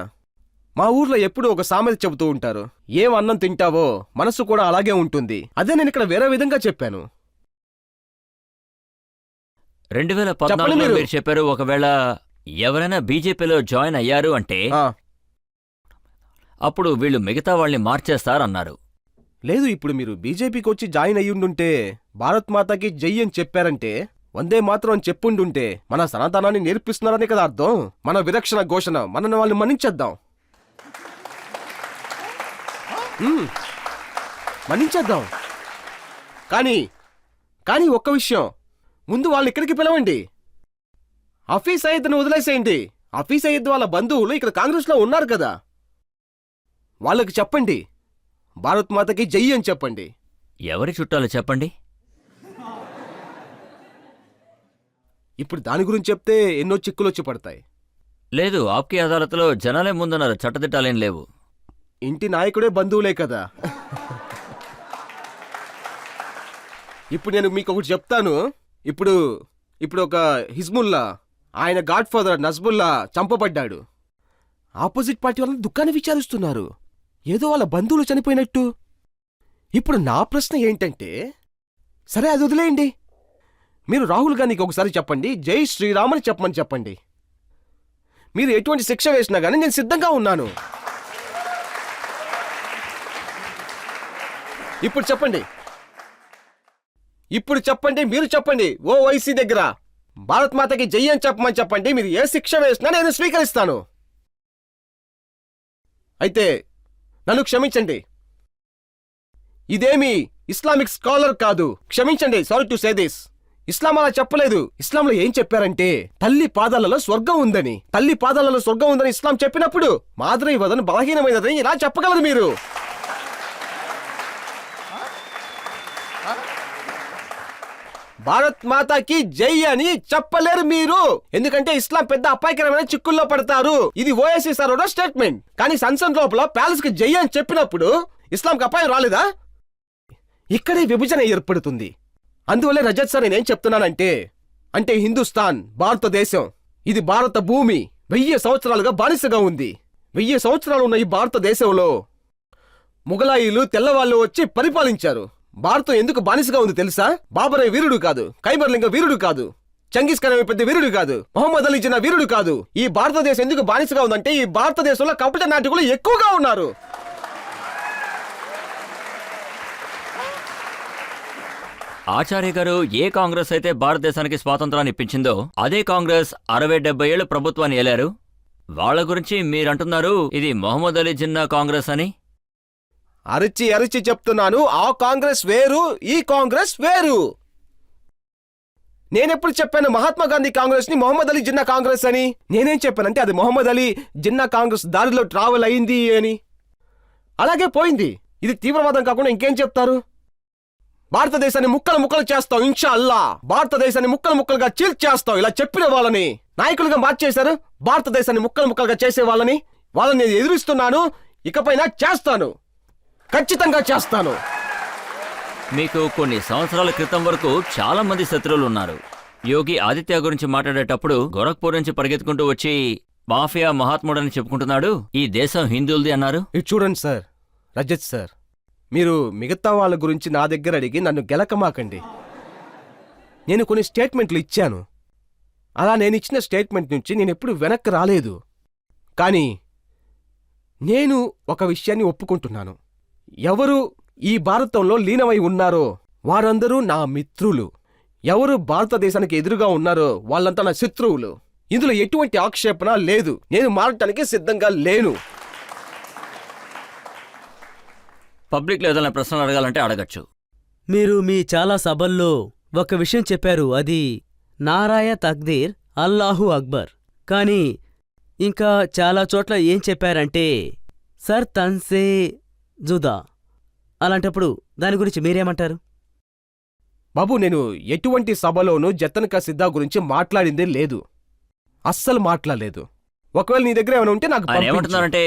మా ఊర్లో ఎప్పుడూ ఒక సామెత చెబుతూ ఉంటారు, ఏం అన్నం తింటావో మనసు కూడా అలాగే ఉంటుంది. అదే నేను ఇక్కడ వేరే విధంగా చెప్పాను. 2014లో మీరు. మీరు చెప్పారు ఒకవేళ ఎవరైనా బీజేపీలో జాయిన్ అయ్యారు అంటే ఆ, అప్పుడు వీళ్ళు మిగతా వాళ్ళని మార్చేస్తారన్నారు. లేదు, ఇప్పుడు మీరు బీజేపీకి వచ్చి జాయిన్ అయ్యుండుంటే భారత్ మాతాకి జై అని చెప్పారంటే, వందే మాత్రం అని చెప్పుండుంటే మన సనాతనాన్ని నేర్పిస్తున్నారని కదా అర్థం. మన విరక్షణ ఘోషణ, మనల్ని వాళ్ళని మన్నించేద్దాం. మన్నించేద్దాం. కానీ ఒక్క విషయం, ముందు వాళ్ళని ఇక్కడికి పిలవండి. హఫీజ్ సయ్యద్ని వదిలేసేయండి. హఫీజ్ సయ్యద్ వాళ్ళ బంధువులు ఇక్కడ కాంగ్రెస్లో ఉన్నారు కదా, వాళ్ళకి చెప్పండి భారత్ మాతకి జై అని చెప్పండి. ఎవరి చుట్టాలు చెప్పండి. ఇప్పుడు దాని గురించి చెప్తే ఎన్నో చిక్కులొచ్చి పడతాయి. లేదు, ఆప్కి అదాలత్లో జనాలే ముందున్నారు, చట్టదిట్టాలేం లేవు. ఇంటి నాయకుడే బంధువులే కదా. ఇప్పుడు నేను మీకు ఒకటి చెప్తాను. ఇప్పుడు ఒక హిజ్బుల్లా, ఆయన గాడ్ ఫాదర్ నజ్బుల్లా చంపబడ్డాడు. ఆపోజిట్ పార్టీ వాళ్ళని దుఃఖాన్ని విచారిస్తున్నారు, ఏదో వాళ్ళ బంధువులు చనిపోయినట్టు. ఇప్పుడు నా ప్రశ్న ఏంటంటే, సరే అది వదిలేయండి, మీరు రాహుల్ గాంధీకి ఒకసారి చెప్పండి జై శ్రీరామ్ అని చెప్పమని చెప్పండి. మీరు ఎటువంటి శిక్ష వేసినా కానీ నేను సిద్ధంగా ఉన్నాను. ఇప్పుడు చెప్పండి, మీరు చెప్పండి ఓవైసీ దగ్గర భారత్ మాతకి జై అని చెప్పమని చెప్పండి. మీరు ఏ శిక్ష వేసినా నేను స్వీకరిస్తాను. అయితే నన్ను క్షమించండి, ఇదేమి ఇస్లామిక్ స్కాలర్ కాదు. క్షమించండి, సారీ టు సే దిస్. ఇస్లాం అలా చెప్పలేదు. ఇస్లాంలో ఏం చెప్పారంటే తల్లి పాదాలలో స్వర్గం ఉందని. తల్లి పాదాలలో స్వర్గం ఉందని ఇస్లాం చెప్పినప్పుడు మాదిరి వదన బలహీనమైనదని ఇలా చెప్పగలరు మీరు. భారత్ మాతాకి జై అని చెప్పలేరు మీరు, ఎందుకంటే ఇస్లాం పెద్ద అపాయకరమైన చిక్కుల్లో పడతారు. ఇది ఓఎస్సీ సార్ స్టేట్మెంట్. కానీ సంసద్ లోపల ప్యాలెస్ కి జై అని చెప్పినప్పుడు ఇస్లాంకి అపాయం రాలేదా? ఇక్కడే విభజన ఏర్పడుతుంది. అందువల్లే రజత్ సార్ నేనేం చెప్తున్నానంటే, అంటే హిందుస్థాన్ భారతదేశం, ఇది భారత భూమి 1000 సంవత్సరాలుగా బానిసగా ఉంది. 1000 సంవత్సరాలు ఉన్న ఈ భారతదేశంలో ముగలాయిలు తెల్లవాళ్ళు వచ్చి పరిపాలించారు. భారతం ఎందుకు బానిసగా ఉంది తెలుసా? బాబరే వీరుడు కాదు, ఖైబర్లింగ వీరుడు కాదు, చంగీస్ ఖాన్ పెద్ద వీరుడు కాదు, మొహమ్మద్ అలీ జిన్నా వీరుడు కాదు. ఈ భారతదేశం ఎందుకు బానిసగా ఉందంటే ఈ భారతదేశంలో కపట నాటకులు ఎక్కువగా ఉన్నారు. ఆచార్య గారు, ఏ కాంగ్రెస్ అయితే భారతదేశానికి స్వాతంత్రాన్ని ఇప్పించిందో అదే కాంగ్రెస్ 60-70 ఏళ్లు ప్రభుత్వాన్ని ఏలారు. వాళ్ళ గురించి మీరంటున్నారు ఇది మొహమ్మద్ అలీ జిన్నా కాంగ్రెస్ అని. అరిచి చెప్తున్నాను, ఆ కాంగ్రెస్ వేరు, ఈ కాంగ్రెస్ వేరు. నేనెప్పుడు చెప్పాను మహాత్మా గాంధీ కాంగ్రెస్ ని మొహమ్మద్ అలీ జిన్నా కాంగ్రెస్ అని? నేనేం చెప్పానంటే అది మొహమ్మద్ అలీ జిన్నా కాంగ్రెస్ దారిలో ట్రావెల్ అయింది అని. అలాగే పోయింది. ఇది తీవ్రవాదం కాకుండా ఇంకేం చెప్తారు? భారతదేశాన్ని ముక్కలు చేస్తాం ఇన్షా అల్లా, భారతదేశాన్ని ముక్కలుగా చీల్చేస్తాం ఇలా చెప్పిన వాళ్ళని నాయకులుగా మార్చేశారు. భారతదేశాన్ని ముక్కలుగా చేసే వాళ్ళని నేను ఎదురిస్తున్నాను. ఇకపైన చేస్తాను, ఖచ్చితంగా చేస్తాను. మీకు కొన్ని సంవత్సరాల క్రితం వరకు చాలా మంది శత్రువులు ఉన్నారు. యోగి ఆదిత్య గురించి మాట్లాడేటప్పుడు గోరఖ్పూర్ నుంచి పరిగెత్తుకుంటూ వచ్చి మాఫియా మహాత్ముడని చెప్పుకుంటున్నాడు. ఈ దేశం హిందువులది అన్నారు. ఇది చూడండి సార్, రజత్ సార్, మీరు మిగతా వాళ్ళ గురించి నా దగ్గర అడిగి నన్ను గెలకమాకండి. నేను కొన్ని స్టేట్మెంట్లు ఇచ్చాను. అలా నేను ఇచ్చిన స్టేట్మెంట్ నుంచి నేను ఎప్పుడు వెనక్కి రాలేదు. కానీ నేను ఒక విషయాన్ని ఒప్పుకుంటున్నాను. ఎవరు ఈ భారతంలో లీనమై ఉన్నారో వారందరూ నా మిత్రులు. ఎవరు భారతదేశానికి ఎదురుగా ఉన్నారో వాళ్ళంతా నా శత్రువులు. ఇందులో ఎటువంటి ఆక్షేపణ లేదు. నేను మారటానికి సిద్ధంగా లేను. పబ్లిక్లో ఏదైనా ప్రశ్నలు అడగాలంటే అడగచ్చు. మీరు మీ చాలా సభల్లో ఒక విషయం చెప్పారు, అది నారాయ తక్దీర్ అల్లాహు అక్బర్. కానీ ఇంకా చాలా చోట్ల ఏం చెప్పారంటే సర్ తన్సే జుదా. అలాంటప్పుడు దాని గురించి మీరేమంటారు? బాబు, నేను ఎటువంటి సభలోనూ జతన్ కా సిద్ధా గురించి మాట్లాడిందే లేదు. అస్సలు మాట్లాడలేదు. ఒకవేళ నీ దగ్గర ఏమైనా ఉంటే నాకు ఆయన పంపించు. ఏమంటున్నారంటే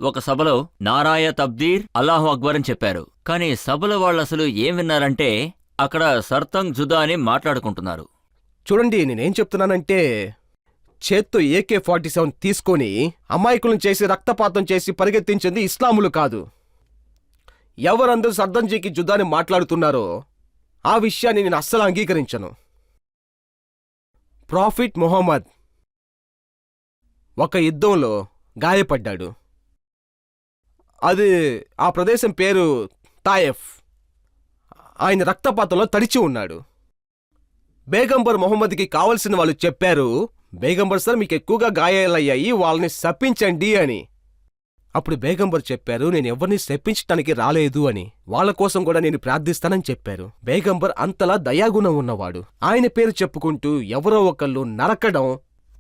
ఒక సభలో నారాయ తబ్దీర్ అల్లాహు అక్బర్ అని చెప్పారు. కానీ సభలో వాళ్ళు అసలు ఏం విన్నారంటే అక్కడ సర్తంగ్ జుదా అని మాట్లాడుకుంటున్నారు. చూడండి, నేనేం చెప్తున్నానంటే చేత్తో AK-47 తీసుకొని అమాయకులను చేసి రక్తపాతం చేసి పరిగెత్తించింది ఇస్లాములు కాదు. ఎవరందరూ సర్దంజీకి జుదాని మాట్లాడుతున్నారో ఆ విషయాన్ని నేను అస్సలు అంగీకరించను. ప్రాఫిట్ మొహమ్మద్ ఒక యుద్ధంలో గాయపడ్డాడు. అది ఆ ప్రదేశం పేరు తాయెఫ్. ఆయన రక్తపాతంలో తడిచి ఉన్నాడు. బేగంబర్ మొహమ్మద్కి కావలసిన వాళ్ళు చెప్పారు, బేగంబర్ సార్ మీకు ఎక్కువగా గాయాలయ్యాయి, వాళ్ళని శపించండి అని. అప్పుడు బేగంబర్ చెప్పారు, నేను ఎవరిని శపించటానికి రాలేదు అని, వాళ్ళ కోసం కూడా నేను ప్రార్థిస్తానని చెప్పారు. బేగంబర్ అంతలా దయాగుణం ఉన్నవాడు. ఆయన పేరు చెప్పుకుంటూ ఎవరో ఒకళ్ళు నరకడం,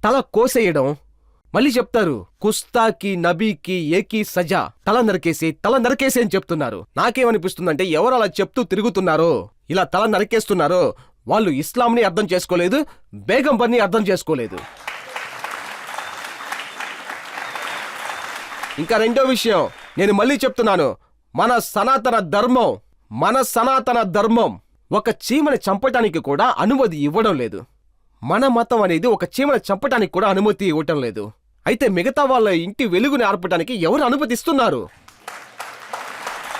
తల కోసేయడం, మళ్ళీ చెప్తారు కుస్తాకి నబీకి ఏకీ సజా, తల నరకేసి అని చెప్తున్నారు. నాకేమనిపిస్తుందంటే ఎవరు అలా చెప్తూ తిరుగుతున్నారో, ఇలా తల నరకేస్తున్నారో వాళ్ళు ఇస్లాంని అర్థం చేసుకోలేదు, బేగంబర్ని అర్థం చేసుకోలేదు. ఇంకా రెండో విషయం నేను మళ్ళీ చెప్తున్నాను, మన సనాతన ధర్మం ఒక చీమని చంపటానికి కూడా అనుమతి ఇవ్వడం లేదు. మన మతం అనేది ఒక చీమని చంపటానికి కూడా అనుమతి ఇవ్వటం లేదు. అయితే మిగతా వాళ్ళ ఇంటి వెలుగుని ఆర్పటానికి ఎవరు అనుమతిస్తున్నారు?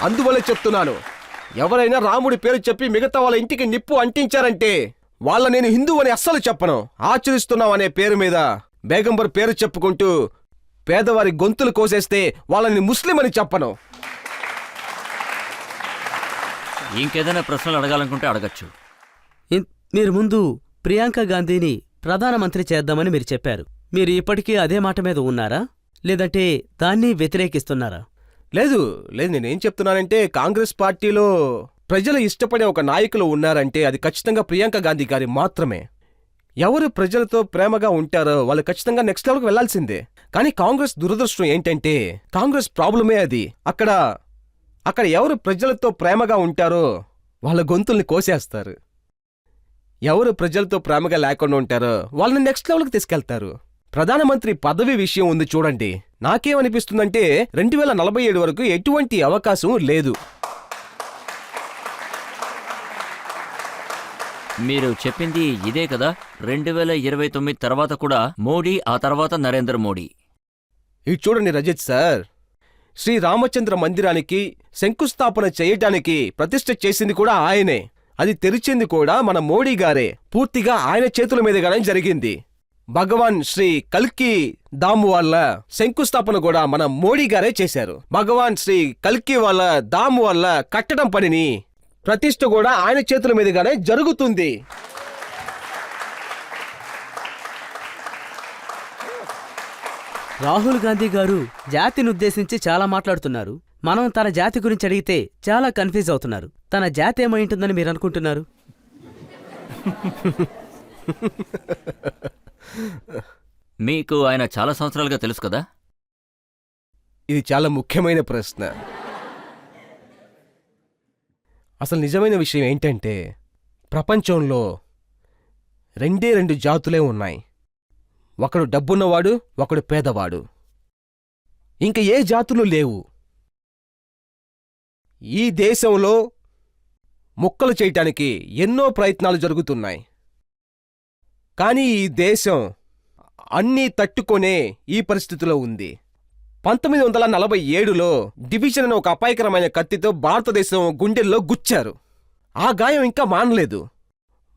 అందువల్ల చెప్తున్నాను, ఎవరైనా రాముడి పేరు చెప్పి మిగతా వాళ్ళ ఇంటికి నిప్పు అంటించారంటే వాళ్ళ నేను హిందూ అని అస్సలు చెప్పను. ఆచరిస్తున్నాం అనే పేరు మీద బేగంబర్ పేరు చెప్పుకుంటూ పేదవారి గొంతులు కోసేస్తే వాళ్ళని ముస్లిం అని చెప్పను. ఇంకేదైనా ప్రశ్నలు అడగాలనుకుంటే అడగచ్చు. మీరు ముందు ప్రియాంక గాంధీని ప్రధానమంత్రి చేద్దామని మీరు చెప్పారు. మీరు ఇప్పటికీ అదే మాట మీద ఉన్నారా, లేదంటే దాన్ని వ్యతిరేకిస్తున్నారా? లేదు, నేనేం చెప్తున్నానంటే కాంగ్రెస్ పార్టీలో ప్రజలు ఇష్టపడే ఒక నాయకులు ఉన్నారంటే అది ఖచ్చితంగా ప్రియాంక గాంధీ గారి మాత్రమే. ఎవరు ప్రజలతో ప్రేమగా ఉంటారో వాళ్ళు ఖచ్చితంగా నెక్స్ట్ లెవెల్కి వెళ్లాల్సిందే. కానీ కాంగ్రెస్ దురదృష్టం ఏంటంటే కాంగ్రెస్ ప్రాబ్లమే అది. అక్కడ ఎవరు ప్రజలతో ప్రేమగా ఉంటారో వాళ్ళ గొంతుల్ని కోసేస్తారు. ఎవరు ప్రజలతో ప్రేమగా లేకుండా ఉంటారో వాళ్ళని నెక్స్ట్ లెవెల్కి తీసుకెళ్తారు. ప్రధానమంత్రి పదవి విషయం ఉంది చూడండి, నాకేమనిపిస్తుందంటే 2047 వరకు ఎటువంటి అవకాశం లేదు. మీరు చెప్పింది ఇదే కదా? 2029 తర్వాత కూడా మోడీ, ఆ తర్వాత నరేంద్ర మోడీ. ఇది చూడండి రజిత్ సార్, శ్రీ రామచంద్ర మందిరానికి శంకుస్థాపన చేయటానికి ప్రతిష్ఠ చేసింది కూడా ఆయనే. అది తెరిచింది కూడా మన మోడీ గారే. పూర్తిగా ఆయన చేతుల మీదుగానే జరిగింది. భగవాన్ శ్రీ కల్కి దాము వల్ల శంకుస్థాపన కూడా మన మోడీ గారే చేశారు. భగవాన్ శ్రీ కల్కి వాళ్ళ దాము వల్ల కట్టడం పనిని ప్రతిష్ఠ కూడా ఆయన చేతుల మీదుగానే జరుగుతుంది. రాహుల్ గాంధీ గారు జాతినుద్దేశించి చాలా మాట్లాడుతున్నారు. మనం తన జాతి గురించి అడిగితే చాలా కన్ఫ్యూజ్ అవుతున్నారు. తన జాతి ఏమై ఉంటుందని మీరు అనుకుంటున్నారు? మీకు ఆయన చాలా సంవత్సరాలుగా తెలుసు కదా? ఇది చాలా ముఖ్యమైన ప్రశ్న. అసలు నిజమైన విషయం ఏంటంటే ప్రపంచంలో రెండు జాతులే ఉన్నాయి. ఒకడు డబ్బున్నవాడు, ఒకడు పేదవాడు. ఇంక ఏ జాతులు లేవు. ఈ దేశంలో ముక్కలు చేయటానికి ఎన్నో ప్రయత్నాలు జరుగుతున్నాయి. కానీ ఈ దేశం అన్నీ తట్టుకొనే ఈ పరిస్థితిలో ఉంది. 1947లో డివిజన్ అనే ఒక అపాయకరమైన కత్తితో భారతదేశం గుండెల్లో గుచ్చారు. ఆ గాయం ఇంకా మానలేదు.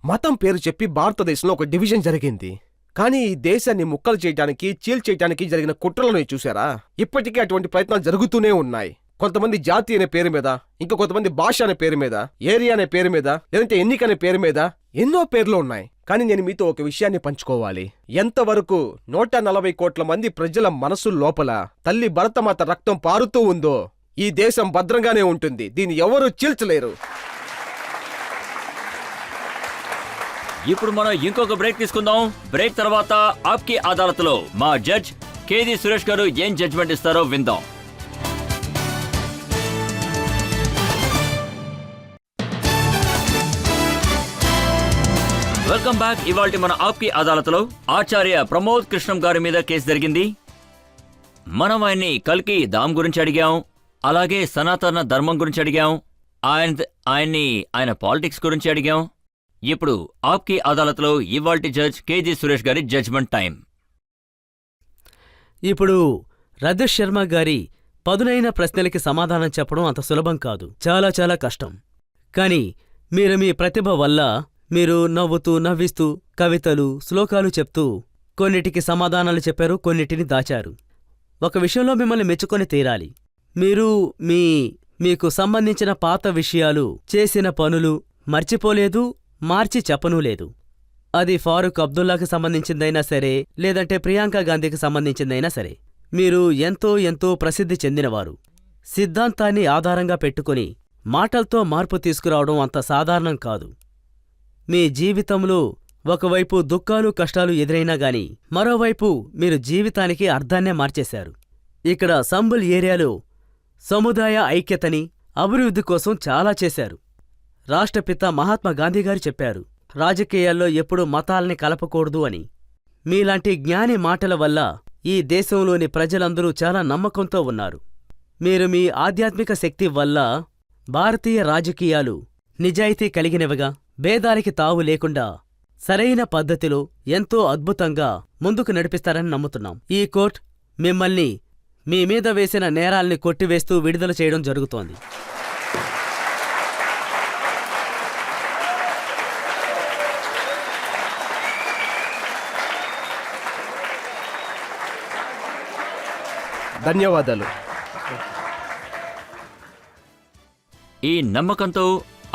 మతం పేరు చెప్పి భారతదేశంలో ఒక డివిజన్ జరిగింది. కానీ ఈ దేశాన్ని ముక్కలు చేయడానికి, చీల్చేయటానికి జరిగిన కుట్రలను చూశారా? ఇప్పటికీ అటువంటి ప్రయత్నాలు జరుగుతూనే ఉన్నాయి. కొంతమంది జాతి అనే పేరు మీద, ఇంకా కొంతమంది భాష అనే పేరు మీద, ఏరియా అనే పేరు మీద, లేదంటే ఎన్నికనే పేరు మీద ఎన్నో పేర్లు ఉన్నాయి. కానీ నేను మీతో ఒక విషయాన్ని పంచుకోవాలి. ఎంతవరకు 140 కోట్ల మంది ప్రజల మనసు లోపల తల్లి భరతమాత రక్తం పారుతూ ఉందో ఈ దేశం భద్రంగానే ఉంటుంది. దీన్ని ఎవరూ చీల్చలేరు. ఇప్పుడు మనం ఇంకొక బ్రేక్ తీసుకుందాం. బ్రేక్ తర్వాత ఆప్కి అదాలత్లో మా జడ్జ్ కేది సురేష్ గారు ఏం జడ్జ్మెంట్ ఇస్తారో విందాం. Welcome back. ఇవాల్టి మన ఆప్కి అదాలత్లో ఆచార్య ప్రమోద్ కృష్ణం గారి మీద కేసు జరిగింది. మనం ఆయన్ని కల్కి దామ్ గురించి అడిగాం, అలాగే సనాతన ధర్మం గురించి అడిగాం, ఆయన పాలిటిక్స్ గురించి అడిగాం. ఇప్పుడు ఆప్కి అదాలత్లో ఇవాల్టి జడ్జ్ కేజీ సురేష్ గారి జడ్జ్మెంట్ టైం. ఇప్పుడు రజత్ శర్మ గారి పదునైన ప్రశ్నలకి సమాధానం చెప్పడం అంత సులభం కాదు, చాలా చాలా కష్టం. కాని మీరు మీ ప్రతిభ వల్ల మీరు నవ్వుతూ నవ్విస్తూ కవితలు శ్లోకాలు చెప్తూ కొన్నిటికి సమాధానాలు చెప్పారు, కొన్నిటిని దాచారు. ఒక విషయంలో మిమ్మల్ని మెచ్చుకొని తీరాలి. మీరు మీకు సంబంధించిన పాత విషయాలు, చేసిన పనులు మర్చిపోలేదు, మార్చి చెప్పనూ లేదు. అది ఫారూక్ అబ్దుల్లాకి సంబంధించిందైనా సరే, లేదంటే ప్రియాంక గాంధీకి సంబంధించిందైనా సరే. మీరు ఎంతో ఎంతో ప్రసిద్ధి చెందినవారు. సిద్ధాంతాన్ని ఆధారంగా పెట్టుకుని మాటల్తో మార్పు తీసుకురావడం అంత సాధారణం కాదు. మీ జీవితంలో ఒకవైపు దుఃఖాలు కష్టాలు ఎదురైనా గాని మరోవైపు మీరు జీవితానికి అర్థాన్నే మార్చేశారు. ఇక్కడ సంబుల్ ఏరియాలో సముదాయ ఐక్యతని, అభివృద్ధి కోసం చాలా చేశారు. రాష్ట్రపిత మహాత్మా గాంధీగారు చెప్పారు, రాజకీయాల్లో ఎప్పుడూ మతాల్ని కలపకూడదు అని. మీలాంటి జ్ఞాని మాటల వల్ల ఈ దేశంలోని ప్రజలందరూ చాలా నమ్మకంతో ఉన్నారు. మీరు మీ ఆధ్యాత్మిక శక్తి వల్ల భారతీయ రాజకీయాలు నిజాయితీ కలిగినవిగా, భేదాలకి తావు లేకుండా సరైన పద్ధతిలో ఎంతో అద్భుతంగా ముందుకు నడిపిస్తారని నమ్ముతున్నాం. ఈ కోర్ట్ మిమ్మల్ని మీ మీద వేసిన నేరాల్ని కొట్టివేస్తూ విడుదల చేయడం జరుగుతోంది. ధన్యవాదాలు. ఈ నమ్మకంతో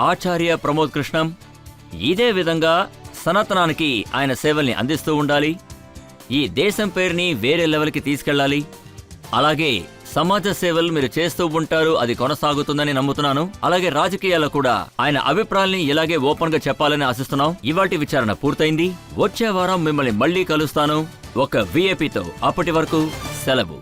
ఆచార్య ప్రమోద్ కృష్ణం ఇదే విధంగా సనాతనానికి ఆయన సేవల్ని అందిస్తూ ఉండాలి. ఈ దేశం పేరుని వేరే లెవెల్కి తీసుకెళ్లాలి. అలాగే సమాజ సేవలు మీరు చేస్తూ ఉంటారు, అది కొనసాగుతుందని నమ్ముతున్నాను. అలాగే రాజకీయాల్లో కూడా ఆయన అభిప్రాయాల్ని ఇలాగే ఓపెన్ గా చెప్పాలని ఆశిస్తున్నాం. ఇవాల్టి విచారణ పూర్తయింది. వచ్చే వారం మిమ్మల్ని మళ్లీ కలుస్తాను ఒక విఐపితో. అప్పటి వరకు సెలవు.